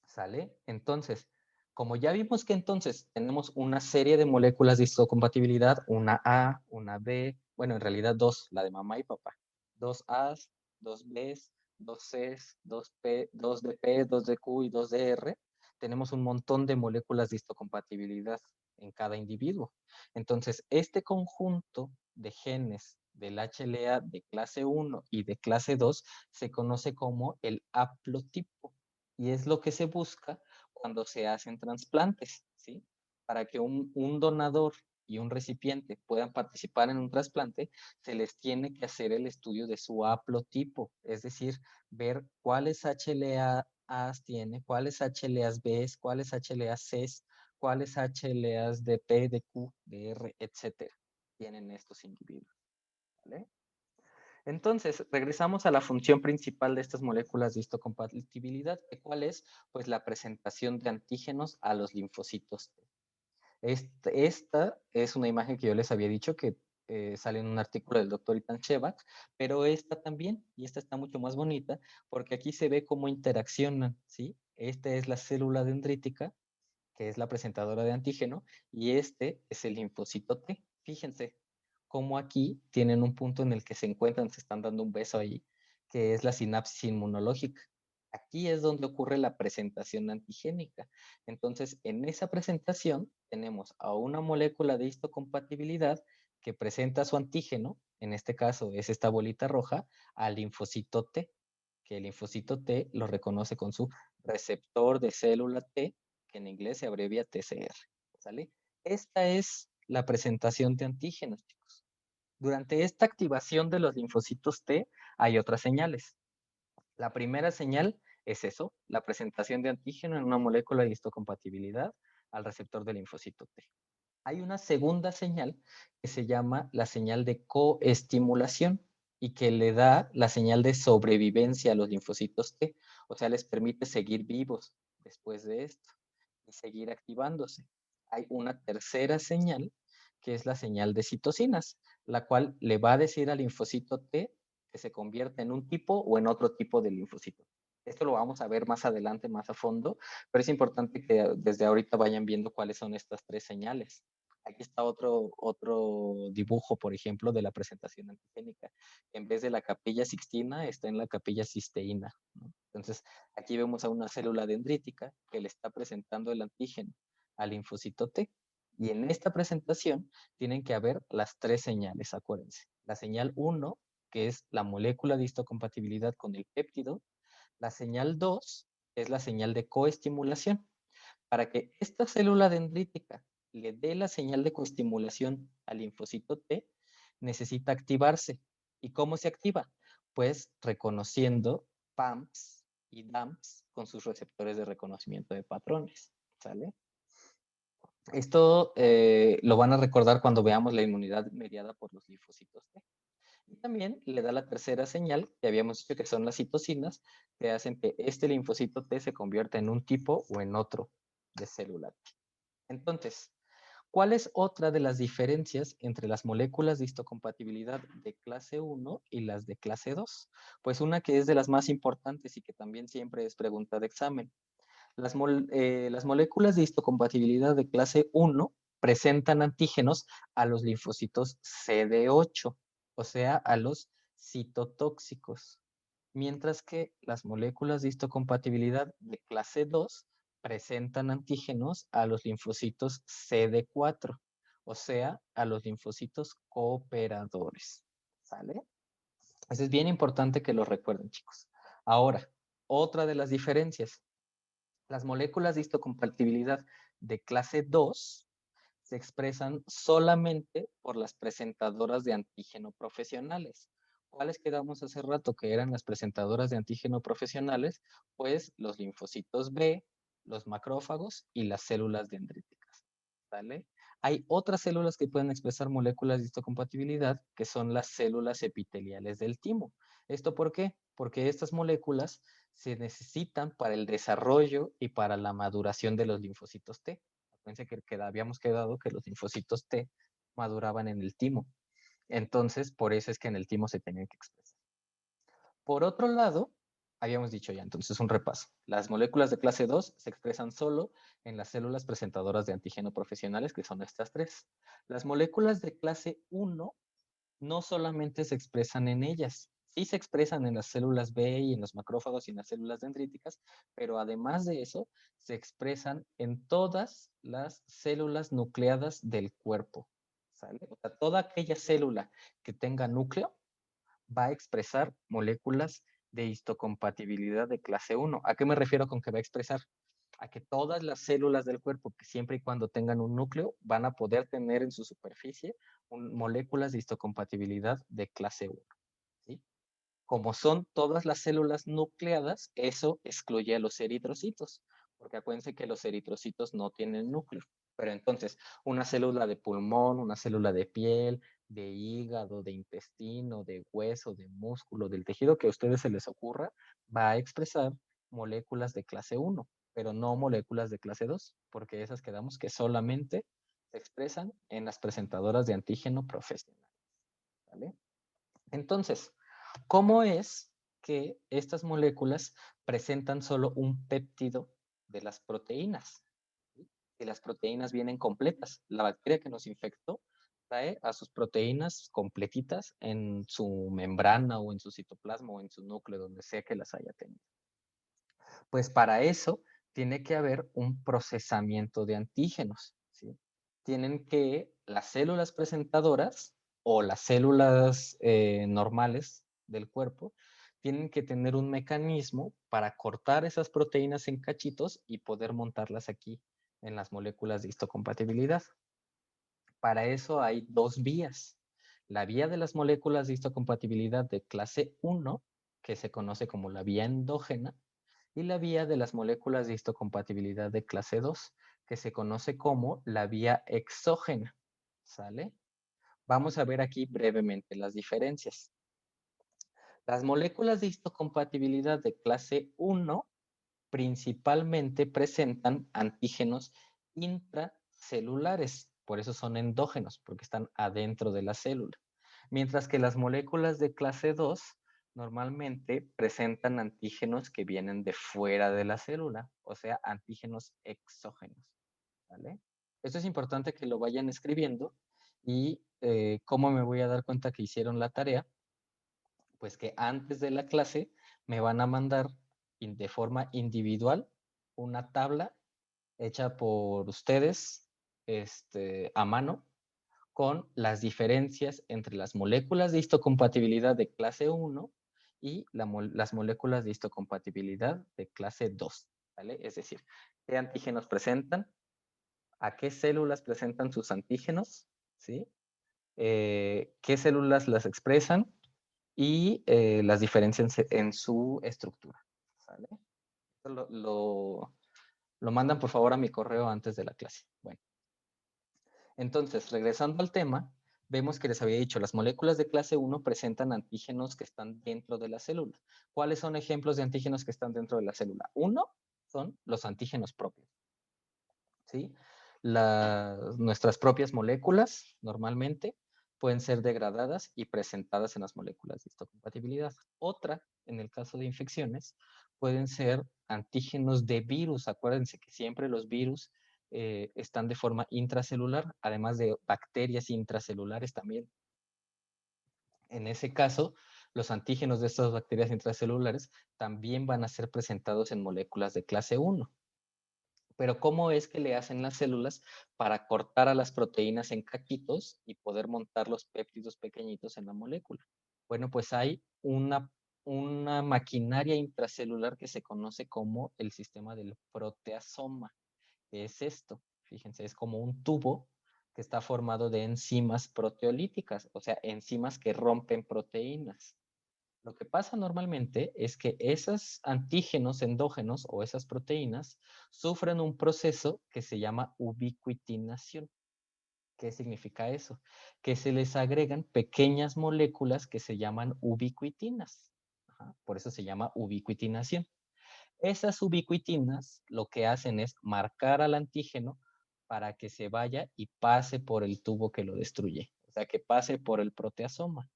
¿Sale? Entonces, como ya vimos que entonces tenemos una serie de moléculas de histocompatibilidad, una A, una B, bueno, en realidad dos, la de mamá y papá. Dos A's, dos B's, dos C's, dos P, dos de P, dos de Q y dos de R. Tenemos un montón de moléculas de histocompatibilidad en cada individuo. Entonces, este conjunto de genes del HLA de clase 1 y de clase 2 se conoce como el haplotipo y es lo que se busca cuando se hacen trasplantes, ¿sí? Para que un donador y un recipiente puedan participar en un trasplante, se les tiene que hacer el estudio de su haplotipo, es decir, ver cuáles HLA-As tiene, cuáles HLA-Bs, cuáles HLA-Cs, cuáles HLA-s de P, de Q, de R, etcétera, tienen estos individuos, ¿vale? Entonces, regresamos a la función principal de estas moléculas de histocompatibilidad, ¿cuál es? Pues la presentación de antígenos a los linfocitos T. Esta es una imagen que yo les había dicho que sale en un artículo del doctor Itan Shevak, pero esta también, y esta está mucho más bonita, porque aquí se ve cómo interaccionan, ¿sí? Esta es la célula dendrítica, que es la presentadora de antígeno, y este es el linfocito T. Fíjense cómo aquí tienen un punto en el que se encuentran, se están dando un beso ahí, que es la sinapsis inmunológica. Aquí es donde ocurre la presentación antigénica. Entonces, en esa presentación tenemos a una molécula de histocompatibilidad que presenta su antígeno, en este caso es esta bolita roja, al linfocito T, que el linfocito T lo reconoce con su receptor de célula T, que en inglés se abrevia TCR. ¿Sale? Esta es la presentación de antígenos, chicos. Durante esta activación de los linfocitos T hay otras señales. La primera señal es eso, la presentación de antígeno en una molécula de histocompatibilidad al receptor del linfocito T. Hay una segunda señal que se llama la señal de coestimulación y que le da la señal de sobrevivencia a los linfocitos T, o sea, les permite seguir vivos después de esto y seguir activándose. Hay una tercera señal que es la señal de citocinas, la cual le va a decir al linfocito T que se convierta en un tipo o en otro tipo de linfocito. Esto lo vamos a ver más adelante, más a fondo, pero es importante que desde ahorita vayan viendo cuáles son estas tres señales. Aquí está otro dibujo, por ejemplo, de la presentación antigénica. En vez de la capilla sixtina, está en la capilla cisteína, ¿no? Entonces, aquí vemos a una célula dendrítica que le está presentando el antígeno al linfocito T. Y en esta presentación tienen que haber las tres señales, acuérdense. La señal 1, que es la molécula de histocompatibilidad con el péptido. La señal 2 es la señal de coestimulación. Para que esta célula dendrítica le dé la señal de coestimulación al linfocito T, necesita activarse. ¿Y cómo se activa? Pues reconociendo PAMPs y DAMPs con sus receptores de reconocimiento de patrones. ¿Sale? Esto lo van a recordar cuando veamos la inmunidad mediada por los linfocitos T. Y también le da la tercera señal, que habíamos dicho que son las citocinas, que hacen que este linfocito T se convierta en un tipo o en otro de célula T. Entonces, ¿cuál es otra de las diferencias entre las moléculas de histocompatibilidad de clase 1 y las de clase 2? Pues una que es de las más importantes y que también siempre es pregunta de examen. Las moléculas de histocompatibilidad de clase 1 presentan antígenos a los linfocitos CD8, o sea, a los citotóxicos, mientras que las moléculas de histocompatibilidad de clase 2 presentan antígenos a los linfocitos CD4, o sea, a los linfocitos cooperadores. ¿Sale? Eso es bien importante que lo recuerden, chicos. Ahora, otra de las diferencias. Las moléculas de histocompatibilidad de clase 2 se expresan solamente por las presentadoras de antígeno profesionales. ¿Cuáles quedamos hace rato que eran las presentadoras de antígeno profesionales? Pues los linfocitos B, los macrófagos y las células dendríticas. ¿Vale? Hay otras células que pueden expresar moléculas de histocompatibilidad, que son las células epiteliales del timo. ¿Esto por qué? Porque estas moléculas se necesitan para el desarrollo y para la maduración de los linfocitos T. Acuérdense que habíamos quedado que los linfocitos T maduraban en el timo. Entonces, por eso es que en el timo se tenían que expresar. Por otro lado, habíamos dicho ya, entonces un repaso. Las moléculas de clase 2 se expresan solo en las células presentadoras de antígeno profesionales, que son estas tres. Las moléculas de clase 1 no solamente se expresan en ellas, sí se expresan en las células B y en los macrófagos y en las células dendríticas, pero además de eso, se expresan en todas las células nucleadas del cuerpo. ¿Sale? O sea, toda aquella célula que tenga núcleo va a expresar moléculas de histocompatibilidad de clase 1. ¿A qué me refiero con que va a expresar? A que todas las células del cuerpo, que siempre y cuando tengan un núcleo, van a poder tener en su superficie moléculas de histocompatibilidad de clase 1. ¿Sí? Como son todas las células nucleadas, eso excluye a los eritrocitos, porque acuérdense que los eritrocitos no tienen núcleo. Pero entonces, una célula de pulmón, una célula de piel, de hígado, de intestino, de hueso, de músculo, del tejido que a ustedes se les ocurra, va a expresar moléculas de clase 1, pero no moléculas de clase 2, porque esas quedamos que solamente se expresan en las presentadoras de antígeno profesional. ¿Vale? Entonces, ¿cómo es que estas moléculas presentan solo un péptido de las proteínas? Y las proteínas vienen completas. La bacteria que nos infectó trae a sus proteínas completitas en su membrana o en su citoplasma o en su núcleo, donde sea que las haya tenido. Pues para eso tiene que haber un procesamiento de antígenos, ¿sí? Tienen que las células presentadoras o las células normales del cuerpo tienen que tener un mecanismo para cortar esas proteínas en cachitos y poder montarlas aquí en las moléculas de histocompatibilidad. Para eso hay dos vías. La vía de las moléculas de histocompatibilidad de clase 1, que se conoce como la vía endógena, y la vía de las moléculas de histocompatibilidad de clase 2, que se conoce como la vía exógena. ¿Sale? Vamos a ver aquí brevemente las diferencias. Las moléculas de histocompatibilidad de clase 1 principalmente presentan antígenos intracelulares, por eso son endógenos, porque están adentro de la célula. Mientras que las moléculas de clase 2 normalmente presentan antígenos que vienen de fuera de la célula, o sea, antígenos exógenos. ¿Vale? Esto es importante que lo vayan escribiendo y cómo me voy a dar cuenta que hicieron la tarea, pues que antes de la clase me van a mandar de forma individual una tabla hecha por ustedes a mano con las diferencias entre las moléculas de histocompatibilidad de clase 1 y las moléculas de histocompatibilidad de clase 2. ¿Vale? Es decir, qué antígenos presentan, a qué células presentan sus antígenos, ¿sí? Qué células las expresan y las diferencias en su estructura. ¿Sale? Esto lo mandan por favor a mi correo antes de la clase. Bueno, entonces, regresando al tema, vemos que les había dicho, las moléculas de clase 1 presentan antígenos que están dentro de la célula. ¿Cuáles son ejemplos de antígenos que están dentro de la célula? Uno son los antígenos propios. ¿Sí? Nuestras propias moléculas normalmente pueden ser degradadas y presentadas en las moléculas de histocompatibilidad. Otra, en el caso de infecciones, pueden ser antígenos de virus. Acuérdense que siempre los virus están de forma intracelular, además de bacterias intracelulares también. En ese caso, los antígenos de estas bacterias intracelulares también van a ser presentados en moléculas de clase 1. Pero ¿cómo es que le hacen las células para cortar a las proteínas en cachitos y poder montar los péptidos pequeñitos en la molécula? Bueno, pues hay una maquinaria intracelular que se conoce como el sistema del proteasoma. ¿Qué es esto? Fíjense, es como un tubo que está formado de enzimas proteolíticas, o sea, enzimas que rompen proteínas. Lo que pasa normalmente es que esos antígenos endógenos o esas proteínas sufren un proceso que se llama ubiquitinación. ¿Qué significa eso? Que se les agregan pequeñas moléculas que se llaman ubiquitinas. Ajá, por eso se llama ubiquitinación. Esas ubiquitinas lo que hacen es marcar al antígeno para que se vaya y pase por el tubo que lo destruye, o sea, que pase por el proteasoma.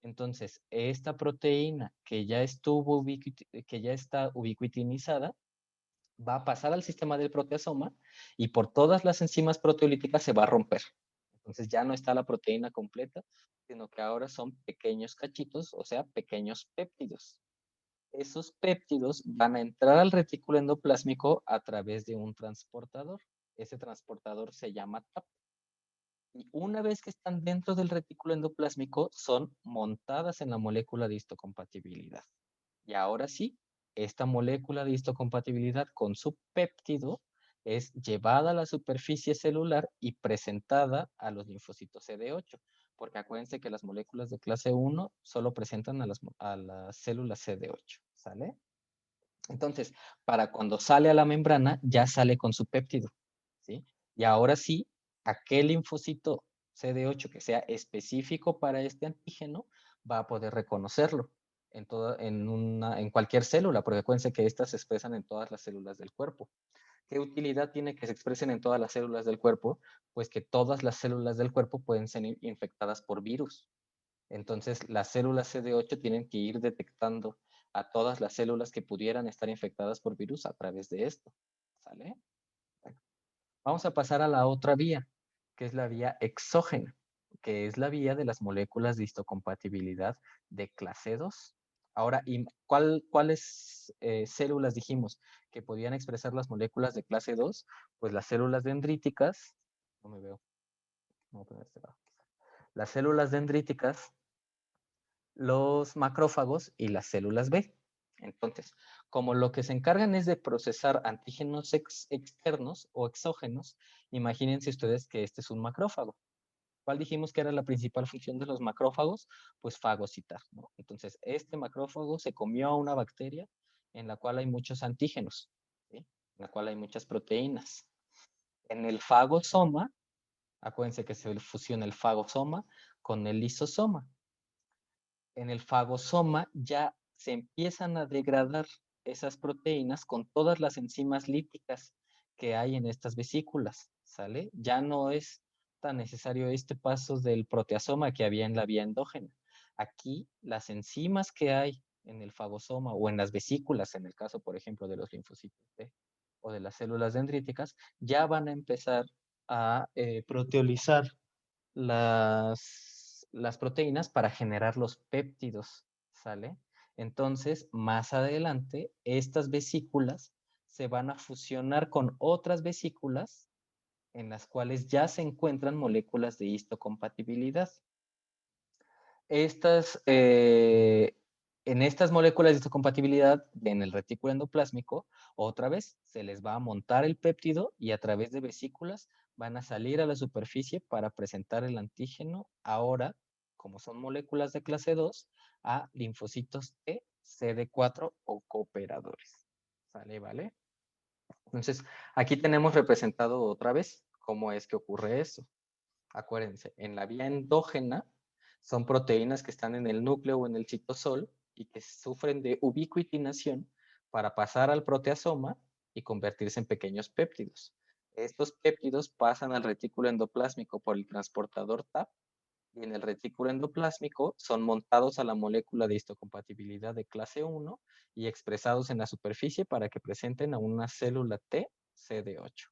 Entonces, esta proteína que ya está ubiquitinizada va a pasar al sistema del proteasoma y por todas las enzimas proteolíticas se va a romper. Entonces ya no está la proteína completa, sino que ahora son pequeños cachitos, o sea, pequeños péptidos. Esos péptidos van a entrar al retículo endoplásmico a través de un transportador. Ese transportador se llama TAP. Y una vez que están dentro del retículo endoplásmico, son montadas en la molécula de histocompatibilidad. Y ahora sí, esta molécula de histocompatibilidad con su péptido es llevada a la superficie celular y presentada a los linfocitos CD8, porque acuérdense que las moléculas de clase 1 solo presentan a las células CD8, ¿sale? Entonces, para cuando sale a la membrana, ya sale con su péptido, ¿sí? Y ahora sí, aquel linfocito CD8 que sea específico para este antígeno va a poder reconocerlo en cualquier célula, porque acuérdense que estas se expresan en todas las células del cuerpo. ¿Qué utilidad tiene que se expresen en todas las células del cuerpo? Pues que todas las células del cuerpo pueden ser infectadas por virus. Entonces, las células CD8 tienen que ir detectando a todas las células que pudieran estar infectadas por virus a través de esto. ¿Sale? Bueno, vamos a pasar a la otra vía, que es la vía exógena, que es la vía de las moléculas de histocompatibilidad de clase 2. Ahora, ¿cuáles células dijimos que podían expresar las moléculas de clase 2? Pues las células dendríticas, no me veo, no voy a este lado. Las células dendríticas, los macrófagos y las células B. Entonces, como lo que se encargan es de procesar antígenos externos o exógenos, imagínense ustedes que este es un macrófago. ¿Cuál dijimos que era la principal función de los macrófagos? Pues fagocitar, ¿no? Entonces, este macrófago se comió a una bacteria en la cual hay muchos antígenos, ¿sí? En la cual hay muchas proteínas. En el fagosoma, acuérdense que se fusiona el fagosoma con el lisosoma. En el fagosoma ya se empiezan a degradar esas proteínas con todas las enzimas líticas que hay en estas vesículas, ¿sale? Ya no es tan necesario este paso del proteasoma que había en la vía endógena. Aquí las enzimas que hay en el fagosoma o en las vesículas, en el caso, por ejemplo, de los linfocitos T o de las células dendríticas, ya van a empezar a proteolizar las proteínas para generar los péptidos, ¿sale? Entonces, más adelante, estas vesículas se van a fusionar con otras vesículas en las cuales ya se encuentran moléculas de histocompatibilidad. Estas, en estas moléculas de histocompatibilidad, en el retículo endoplásmico, otra vez se les va a montar el péptido y a través de vesículas van a salir a la superficie para presentar el antígeno, ahora, como son moléculas de clase 2, a linfocitos T, CD4 o cooperadores. ¿Sale? ¿Vale? Entonces, aquí tenemos representado otra vez cómo es que ocurre eso. Acuérdense, en la vía endógena son proteínas que están en el núcleo o en el citosol y que sufren de ubiquitinación para pasar al proteasoma y convertirse en pequeños péptidos. Estos péptidos pasan al retículo endoplásmico por el transportador TAP y en el retículo endoplásmico son montados a la molécula de histocompatibilidad de clase 1 y expresados en la superficie para que presenten a una célula T CD8.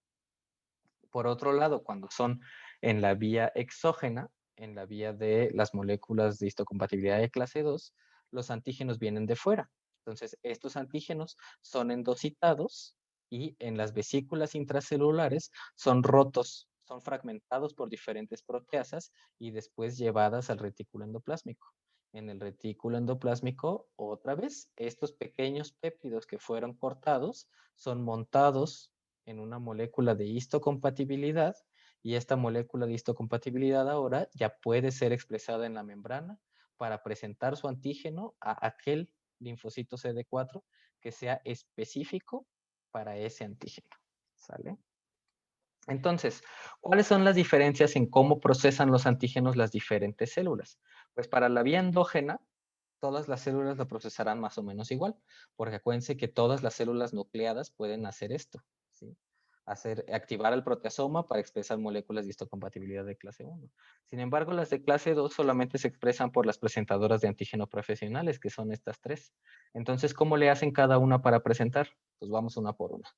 Por otro lado, cuando son en la vía exógena, en la vía de las moléculas de histocompatibilidad de clase 2, los antígenos vienen de fuera. Entonces, estos antígenos son endocitados y en las vesículas intracelulares son rotos, son fragmentados por diferentes proteasas y después llevadas al retículo endoplásmico. En el retículo endoplásmico, otra vez, estos pequeños péptidos que fueron cortados son montados en una molécula de histocompatibilidad y esta molécula de histocompatibilidad ahora ya puede ser expresada en la membrana para presentar su antígeno a aquel linfocito CD4 que sea específico para ese antígeno. ¿Sale? Entonces, ¿cuáles son las diferencias en cómo procesan los antígenos las diferentes células? Pues para la vía endógena, todas las células lo procesarán más o menos igual, porque acuérdense que todas las células nucleadas pueden hacer esto, ¿sí? Activar el proteasoma para expresar moléculas de histocompatibilidad de clase 1. Sin embargo, las de clase 2 solamente se expresan por las presentadoras de antígeno profesionales, que son estas tres. Entonces, ¿cómo le hacen cada una para presentar? Pues vamos una por una.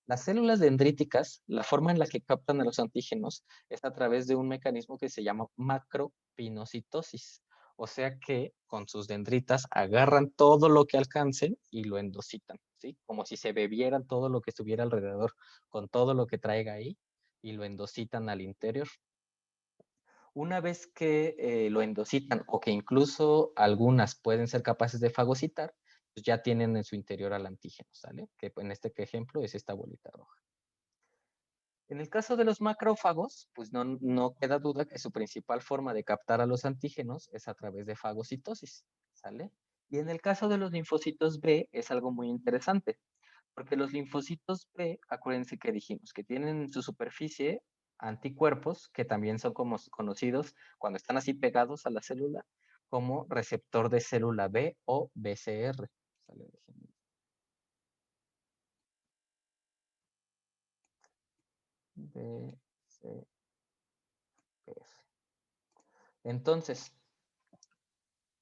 Las células dendríticas, la forma en la que captan a los antígenos es a través de un mecanismo que se llama macropinocitosis. O sea que con sus dendritas agarran todo lo que alcancen y lo endocitan, ¿sí? Como si se bebieran todo lo que estuviera alrededor, con todo lo que traiga ahí, y lo endocitan al interior. Una vez que lo endocitan o que incluso algunas pueden ser capaces de fagocitar, pues ya tienen en su interior al antígeno, ¿sale? Que en este ejemplo es esta bolita roja. En el caso de los macrófagos, pues no queda duda que su principal forma de captar a los antígenos es a través de fagocitosis, ¿sale? Y en el caso de los linfocitos B es algo muy interesante, porque los linfocitos B, acuérdense que dijimos que tienen en su superficie anticuerpos que también son como conocidos cuando están así pegados a la célula como receptor de célula B o BCR. ¿Sale? BCR. Entonces,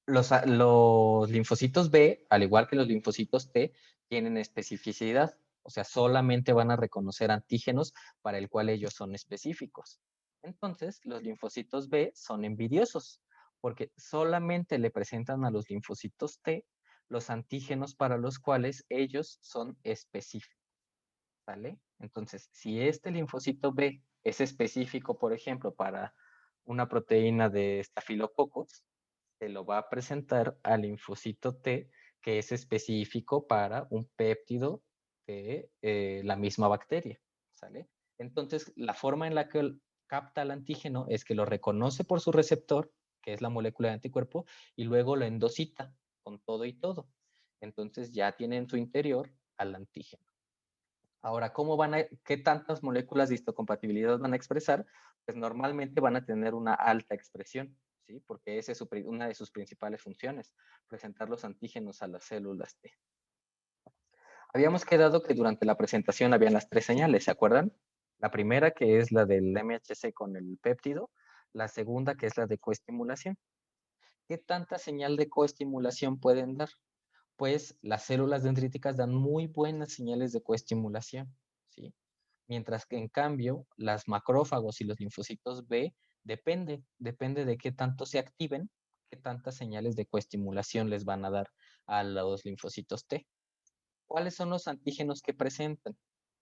los linfocitos B, al igual que los linfocitos T, tienen especificidad. O sea, solamente van a reconocer antígenos para el cual ellos son específicos. Entonces, los linfocitos B son envidiosos, porque solamente le presentan a los linfocitos T los antígenos para los cuales ellos son específicos. ¿Vale? Entonces, si este linfocito B es específico, por ejemplo, para una proteína de estafilococos, se lo va a presentar al linfocito T, que es específico para un péptido de la misma bacteria, ¿sale? Entonces, la forma en la que capta el antígeno es que lo reconoce por su receptor, que es la molécula de anticuerpo, y luego lo endocita con todo y todo. Entonces ya tienen en su interior al antígeno. Ahora, ¿qué tantas moléculas de histocompatibilidad van a expresar? Pues normalmente van a tener una alta expresión, ¿sí? Porque esa es una de sus principales funciones, presentar los antígenos a las células T. Habíamos quedado que durante la presentación habían las tres señales, ¿se acuerdan? La primera, que es la del MHC con el péptido, la segunda, que es la de coestimulación. ¿Qué tanta señal de coestimulación pueden dar? Pues las células dendríticas dan muy buenas señales de coestimulación, ¿sí? Mientras que en cambio, las macrófagos y los linfocitos B depende de qué tanto se activen, qué tantas señales de coestimulación les van a dar a los linfocitos T. ¿Cuáles son los antígenos que presentan?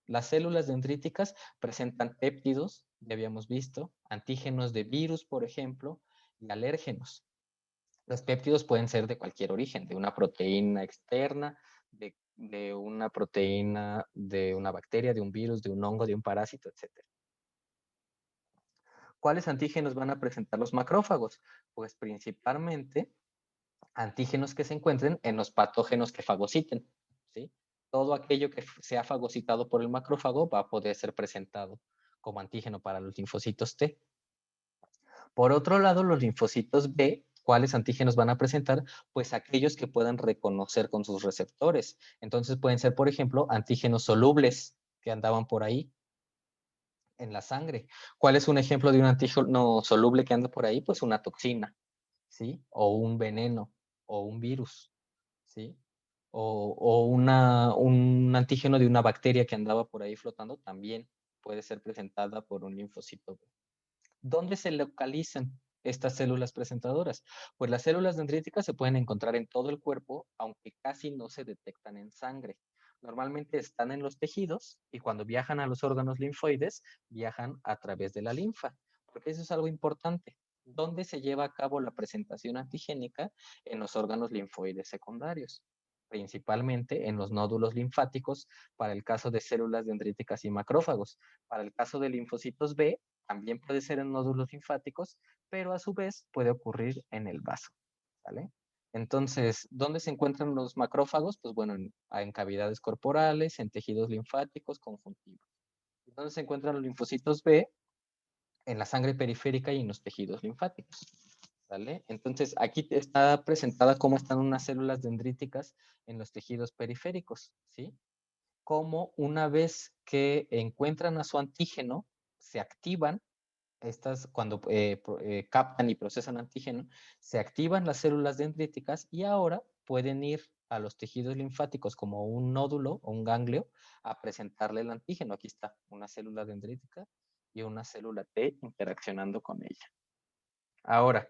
Las células dendríticas presentan péptidos, ya habíamos visto, antígenos de virus, por ejemplo, y alérgenos. Los péptidos pueden ser de cualquier origen, de una proteína externa, de una proteína, de una bacteria, de un virus, de un hongo, de un parásito, etc. ¿Cuáles antígenos van a presentar los macrófagos? Pues principalmente antígenos que se encuentren en los patógenos que fagociten, ¿sí? Todo aquello que sea fagocitado por el macrófago va a poder ser presentado como antígeno para los linfocitos T. Por otro lado, los linfocitos B, ¿cuáles antígenos van a presentar? Pues aquellos que puedan reconocer con sus receptores. Entonces pueden ser, por ejemplo, antígenos solubles que andaban por ahí en la sangre. ¿Cuál es un ejemplo de un antígeno soluble que anda por ahí? Pues una toxina, ¿sí? O un veneno, o un virus, ¿sí? O un antígeno de una bacteria que andaba por ahí flotando también puede ser presentada por un linfocito B. ¿Dónde se localizan estas células presentadoras? Pues las células dendríticas se pueden encontrar en todo el cuerpo, aunque casi no se detectan en sangre. Normalmente están en los tejidos y cuando viajan a los órganos linfoides, viajan a través de la linfa, porque eso es algo importante. ¿Dónde se lleva a cabo la presentación antigénica? En los órganos linfoides secundarios, principalmente en los nódulos linfáticos, para el caso de células dendríticas y macrófagos. Para el caso de linfocitos B, también puede ser en nódulos linfáticos, pero a su vez puede ocurrir en el vaso, ¿vale? Entonces, ¿dónde se encuentran los macrófagos? Pues bueno, en cavidades corporales, en tejidos linfáticos, conjuntivos. ¿Dónde se encuentran los linfocitos B? En la sangre periférica y en los tejidos linfáticos, ¿vale? Entonces, aquí está presentada cómo están unas células dendríticas en los tejidos periféricos, ¿sí? Cómo una vez que encuentran a su antígeno, se activan cuando captan y procesan antígeno, se activan las células dendríticas y ahora pueden ir a los tejidos linfáticos como un nódulo o un ganglio a presentarle el antígeno. Aquí está una célula dendrítica y una célula T interaccionando con ella. Ahora,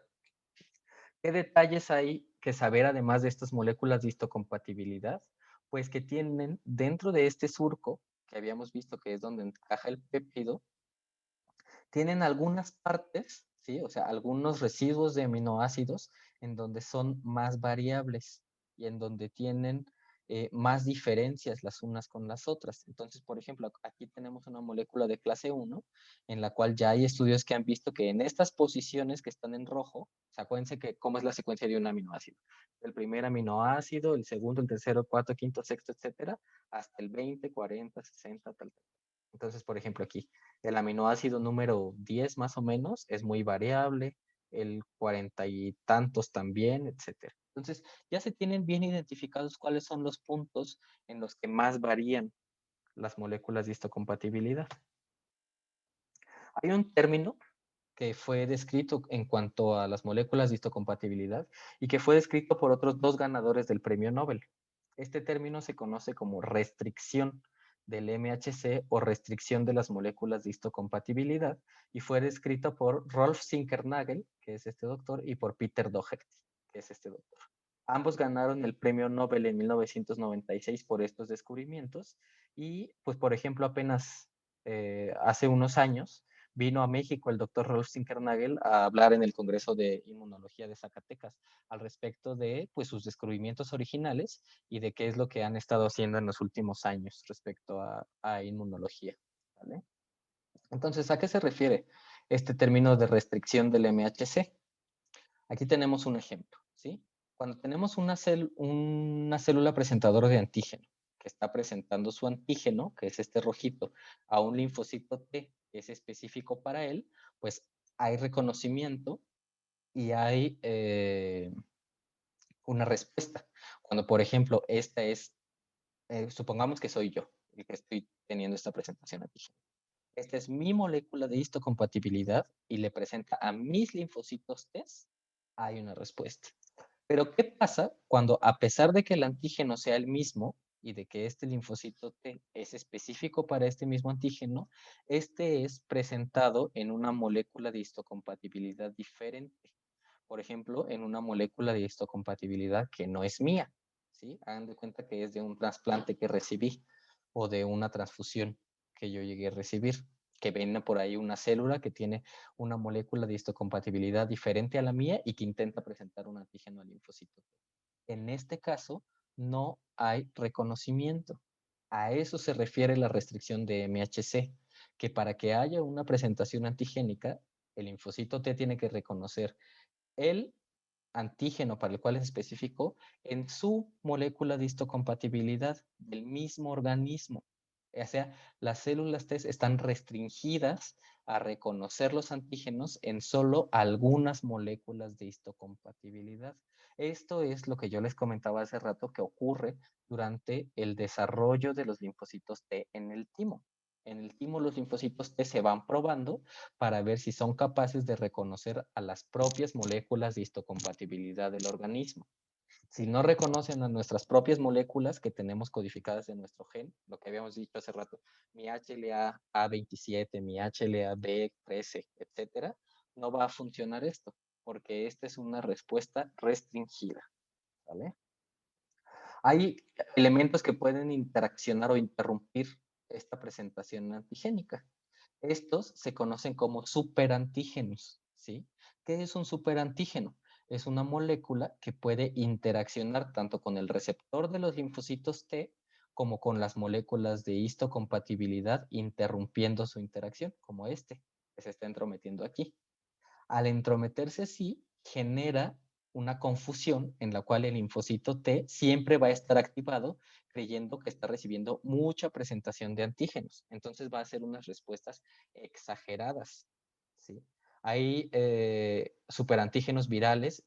¿qué detalles hay que saber además de estas moléculas de histocompatibilidad? Pues que tienen dentro de este surco, que habíamos visto que es donde encaja el péptido, tienen algunas partes, ¿sí? O sea, algunos residuos de aminoácidos en donde son más variables y en donde tienen más diferencias las unas con las otras. Entonces, por ejemplo, aquí tenemos una molécula de clase 1 en la cual ya hay estudios que han visto que en estas posiciones que están en rojo, o sea, acuérdense que cómo es la secuencia de un aminoácido. El primer aminoácido, el segundo, el tercero, cuarto, quinto, sexto, etcétera, hasta el 20, 40, 60, tal, tal. Entonces, por ejemplo, aquí, el aminoácido número 10 más o menos es muy variable, el 40 y tantos también, etcétera. Entonces, ya se tienen bien identificados cuáles son los puntos en los que más varían las moléculas de histocompatibilidad. Hay un término que fue descrito en cuanto a las moléculas de histocompatibilidad y que fue descrito por otros dos ganadores del premio Nobel. Este término se conoce como restricción del MHC o restricción de las moléculas de histocompatibilidad y fue descrito por Rolf Zinkernagel, que es este doctor, y por Peter Doherty, que es este doctor. Ambos ganaron el premio Nobel en 1996 por estos descubrimientos y, pues, por ejemplo, apenas hace unos años vino a México el doctor Rolf Zinkernagel a hablar en el Congreso de Inmunología de Zacatecas al respecto de pues, sus descubrimientos originales y de qué es lo que han estado haciendo en los últimos años respecto a inmunología. ¿Vale? Entonces, ¿a qué se refiere este término de restricción del MHC? Aquí tenemos un ejemplo, ¿sí? Cuando tenemos una célula presentadora de antígeno que está presentando su antígeno, que es este rojito, a un linfocito T que es específico para él, pues hay reconocimiento y hay una respuesta. Cuando, por ejemplo, esta es, supongamos que soy yo el que estoy teniendo esta presentación antígena. Esta es mi molécula de histocompatibilidad y le presenta a mis linfocitos T, hay una respuesta. Pero ¿qué pasa cuando a pesar de que el antígeno sea el mismo y de que este linfocito T es específico para este mismo antígeno, este es presentado en una molécula de histocompatibilidad diferente? Por ejemplo, en una molécula de histocompatibilidad que no es mía, ¿sí? Hagan de cuenta que es de un trasplante que recibí o de una transfusión que yo llegué a recibir, que viene por ahí una célula que tiene una molécula de histocompatibilidad diferente a la mía y que intenta presentar un antígeno al linfocito. En este caso, no hay reconocimiento. A eso se refiere la restricción de MHC, que para que haya una presentación antigénica, el linfocito T tiene que reconocer el antígeno para el cual es específico en su molécula de histocompatibilidad del mismo organismo. O sea, las células T están restringidas a reconocer los antígenos en solo algunas moléculas de histocompatibilidad. Esto es lo que yo les comentaba hace rato que ocurre durante el desarrollo de los linfocitos T en el timo. En el timo los linfocitos T se van probando para ver si son capaces de reconocer a las propias moléculas de histocompatibilidad del organismo. Si no reconocen a nuestras propias moléculas que tenemos codificadas en nuestro gen, lo que habíamos dicho hace rato, mi HLA A27, mi HLA B13, etcétera, no va a funcionar esto, porque esta es una respuesta restringida. ¿Vale? Hay elementos que pueden interaccionar o interrumpir esta presentación antigénica. Estos se conocen como superantígenos, ¿sí? ¿Qué es un superantígeno? Es una molécula que puede interaccionar tanto con el receptor de los linfocitos T como con las moléculas de histocompatibilidad, interrumpiendo su interacción, como este, que se está entrometiendo aquí. Al entrometerse así, genera una confusión en la cual el linfocito T siempre va a estar activado creyendo que está recibiendo mucha presentación de antígenos. Entonces va a hacer unas respuestas exageradas. ¿Sí? Hay superantígenos virales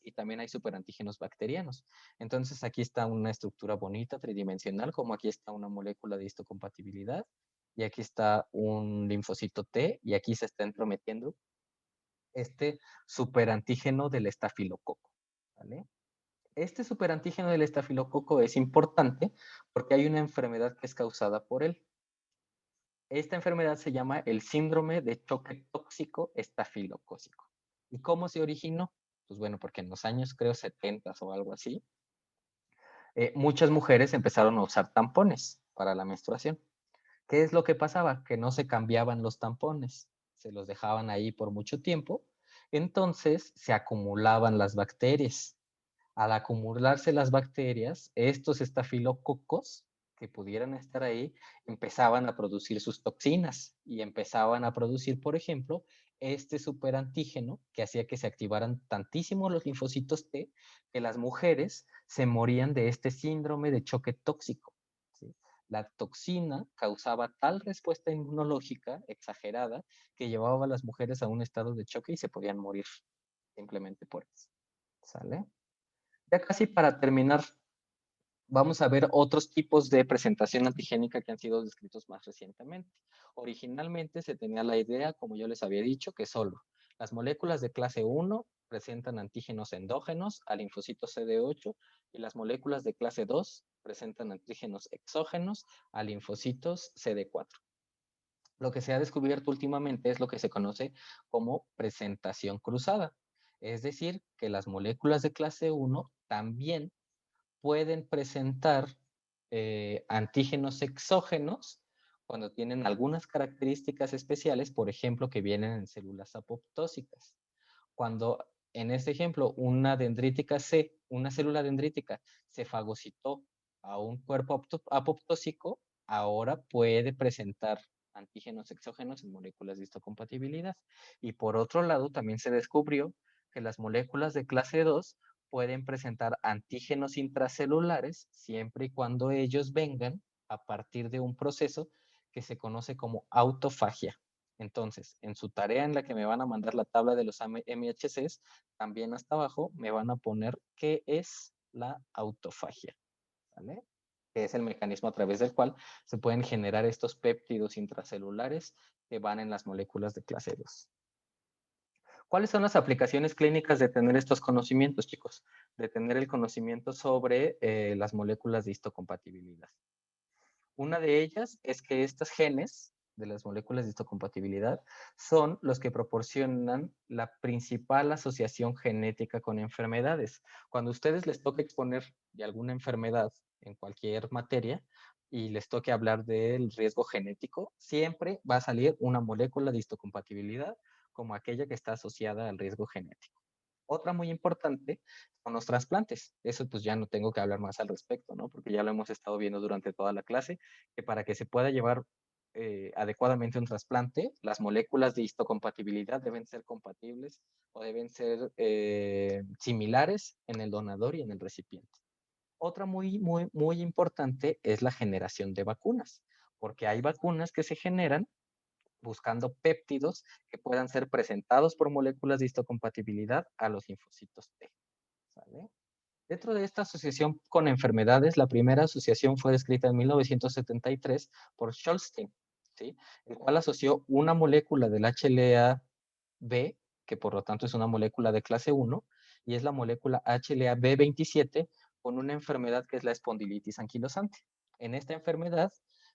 y también hay superantígenos bacterianos. Entonces aquí está una estructura bonita, tridimensional, como aquí está una molécula de histocompatibilidad y aquí está un linfocito T y aquí se está entrometiendo este superantígeno del estafilococo. ¿Vale? Este superantígeno del estafilococo es importante porque hay una enfermedad que es causada por él. Esta enfermedad se llama el síndrome de choque tóxico estafilocócico. ¿Y cómo se originó? Pues bueno, porque en los años, creo, 70 o algo así, muchas mujeres empezaron a usar tampones para la menstruación. ¿Qué es lo que pasaba? Que no se cambiaban los tampones, se los dejaban ahí por mucho tiempo, entonces se acumulaban las bacterias. Al acumularse las bacterias, estos estafilococos que pudieran estar ahí empezaban a producir sus toxinas y empezaban a producir, por ejemplo, este superantígeno que hacía que se activaran tantísimo los linfocitos T que las mujeres se morían de este síndrome de choque tóxico. ¿Sí? La toxina causaba tal respuesta inmunológica exagerada que llevaba a las mujeres a un estado de choque y se podían morir simplemente por eso. ¿Sale? Ya casi para terminar, vamos a ver otros tipos de presentación antigénica que han sido descritos más recientemente. Originalmente se tenía la idea, como yo les había dicho, que solo las moléculas de clase 1 presentan antígenos endógenos al linfocito CD8 y las moléculas de clase 2 presentan antígenos exógenos a linfocitos CD4. Lo que se ha descubierto últimamente es lo que se conoce como presentación cruzada. Es decir, que las moléculas de clase 1 también pueden presentar antígenos exógenos cuando tienen algunas características especiales, por ejemplo, que vienen en células apoptósicas. Cuando en este ejemplo una dendrítica C, una célula dendrítica se fagocitó a un cuerpo apoptósico, ahora puede presentar antígenos exógenos en moléculas de histocompatibilidad. Y por otro lado, también se descubrió que las moléculas de clase 2 pueden presentar antígenos intracelulares siempre y cuando ellos vengan a partir de un proceso que se conoce como autofagia. Entonces, en su tarea en la que me van a mandar la tabla de los MHCs, también hasta abajo me van a poner qué es la autofagia, ¿vale? Que es el mecanismo a través del cual se pueden generar estos péptidos intracelulares que van en las moléculas de clase 2. ¿Cuáles son las aplicaciones clínicas de tener estos conocimientos, chicos? De tener el conocimiento sobre las moléculas de histocompatibilidad. Una de ellas es que estos genes de las moléculas de histocompatibilidad son los que proporcionan la principal asociación genética con enfermedades. Cuando a ustedes les toque exponer de alguna enfermedad en cualquier materia y les toque hablar del riesgo genético, siempre va a salir una molécula de histocompatibilidad como aquella que está asociada al riesgo genético. Otra muy importante son los trasplantes. Eso pues ya no tengo que hablar más al respecto, ¿no? Porque ya lo hemos estado viendo durante toda la clase, que para que se pueda llevar adecuadamente un trasplante, las moléculas de histocompatibilidad deben ser compatibles o deben ser similares en el donador y en el recipiente. Otra muy importante es la generación de vacunas, porque hay vacunas que se generan buscando péptidos que puedan ser presentados por moléculas de histocompatibilidad a los linfocitos T. ¿Sale? Dentro de esta asociación con enfermedades, la primera asociación fue descrita en 1973 por Scholstein, ¿sí? El cual asoció una molécula del HLA-B, que por lo tanto es una molécula de clase 1, y es la molécula HLA-B27 con una enfermedad que es la espondilitis anquilosante. En esta enfermedad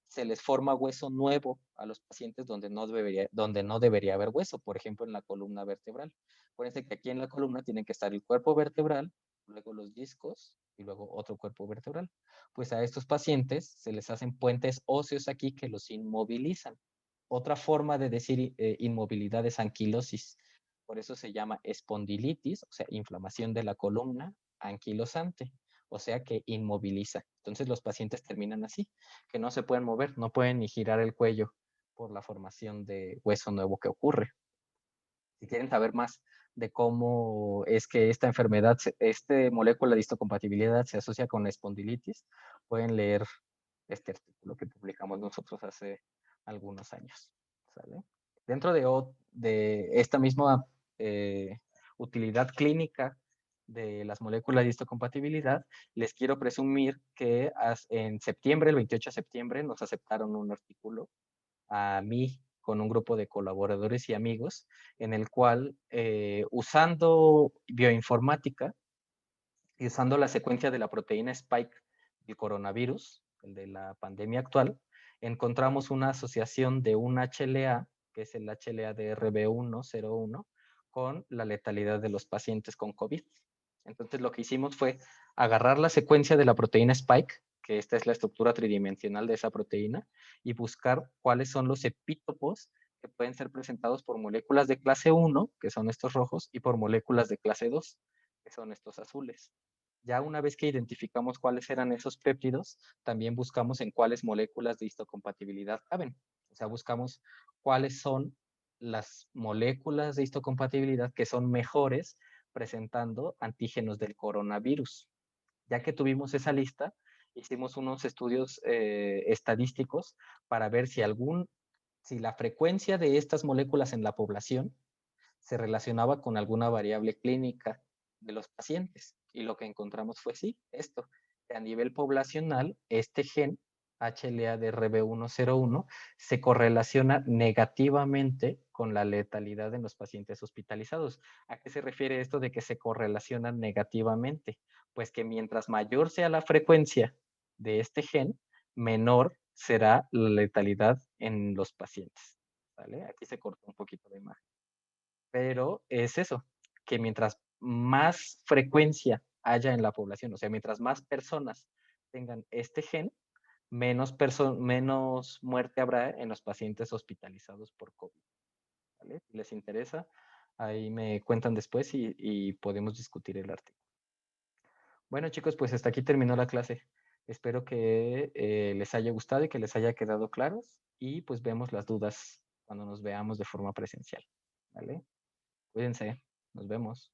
se les forma hueso nuevo a los pacientes donde no debería haber hueso, por ejemplo en la columna vertebral. Acuérdense que aquí en la columna tienen que estar el cuerpo vertebral, luego los discos y luego otro cuerpo vertebral. Pues a estos pacientes se les hacen puentes óseos aquí que los inmovilizan. Otra forma de decir inmovilidad es anquilosis. Por eso se llama espondilitis, o sea, inflamación de la columna anquilosante, o sea que inmoviliza. Entonces los pacientes terminan así, que no se pueden mover, no pueden ni girar el cuello por la formación de hueso nuevo que ocurre. Si quieren saber más de cómo es que esta enfermedad, esta molécula de histocompatibilidad se asocia con la espondilitis, pueden leer este artículo que publicamos nosotros hace algunos años. ¿Sale? Dentro de esta misma utilidad clínica de las moléculas de histocompatibilidad, les quiero presumir que en septiembre, el 28 de septiembre, nos aceptaron un artículo a mí con un grupo de colaboradores y amigos, en el cual, usando bioinformática y usando la secuencia de la proteína Spike del coronavirus, el de la pandemia actual, encontramos una asociación de un HLA, que es el HLA de RB101, con la letalidad de los pacientes con COVID. Entonces lo que hicimos fue agarrar la secuencia de la proteína Spike, que esta es la estructura tridimensional de esa proteína, y buscar cuáles son los epítopos que pueden ser presentados por moléculas de clase 1, que son estos rojos, y por moléculas de clase 2, que son estos azules. Ya una vez que identificamos cuáles eran esos péptidos, también buscamos en cuáles moléculas de histocompatibilidad caben. O sea, buscamos cuáles son las moléculas de histocompatibilidad que son mejores presentando antígenos del coronavirus. Ya que tuvimos esa lista, hicimos unos estudios estadísticos para ver si la frecuencia de estas moléculas en la población se relacionaba con alguna variable clínica de los pacientes. Y lo que encontramos fue sí, esto, que a nivel poblacional, este gen HLA-DRB101 se correlaciona negativamente con la letalidad en los pacientes hospitalizados. ¿A qué se refiere esto de que se correlaciona negativamente? Pues que mientras mayor sea la frecuencia de este gen, menor será la letalidad en los pacientes. ¿Vale? Aquí se cortó un poquito la imagen. Pero es eso, que mientras más frecuencia haya en la población, o sea, mientras más personas tengan este gen, menos muerte habrá en los pacientes hospitalizados por COVID. ¿Vale? Si les interesa, ahí me cuentan después y podemos discutir el artículo. Bueno, chicos, pues hasta aquí terminó la clase. Espero que les haya gustado y que les haya quedado claros y pues vemos las dudas cuando nos veamos de forma presencial. ¿Vale? Cuídense, nos vemos.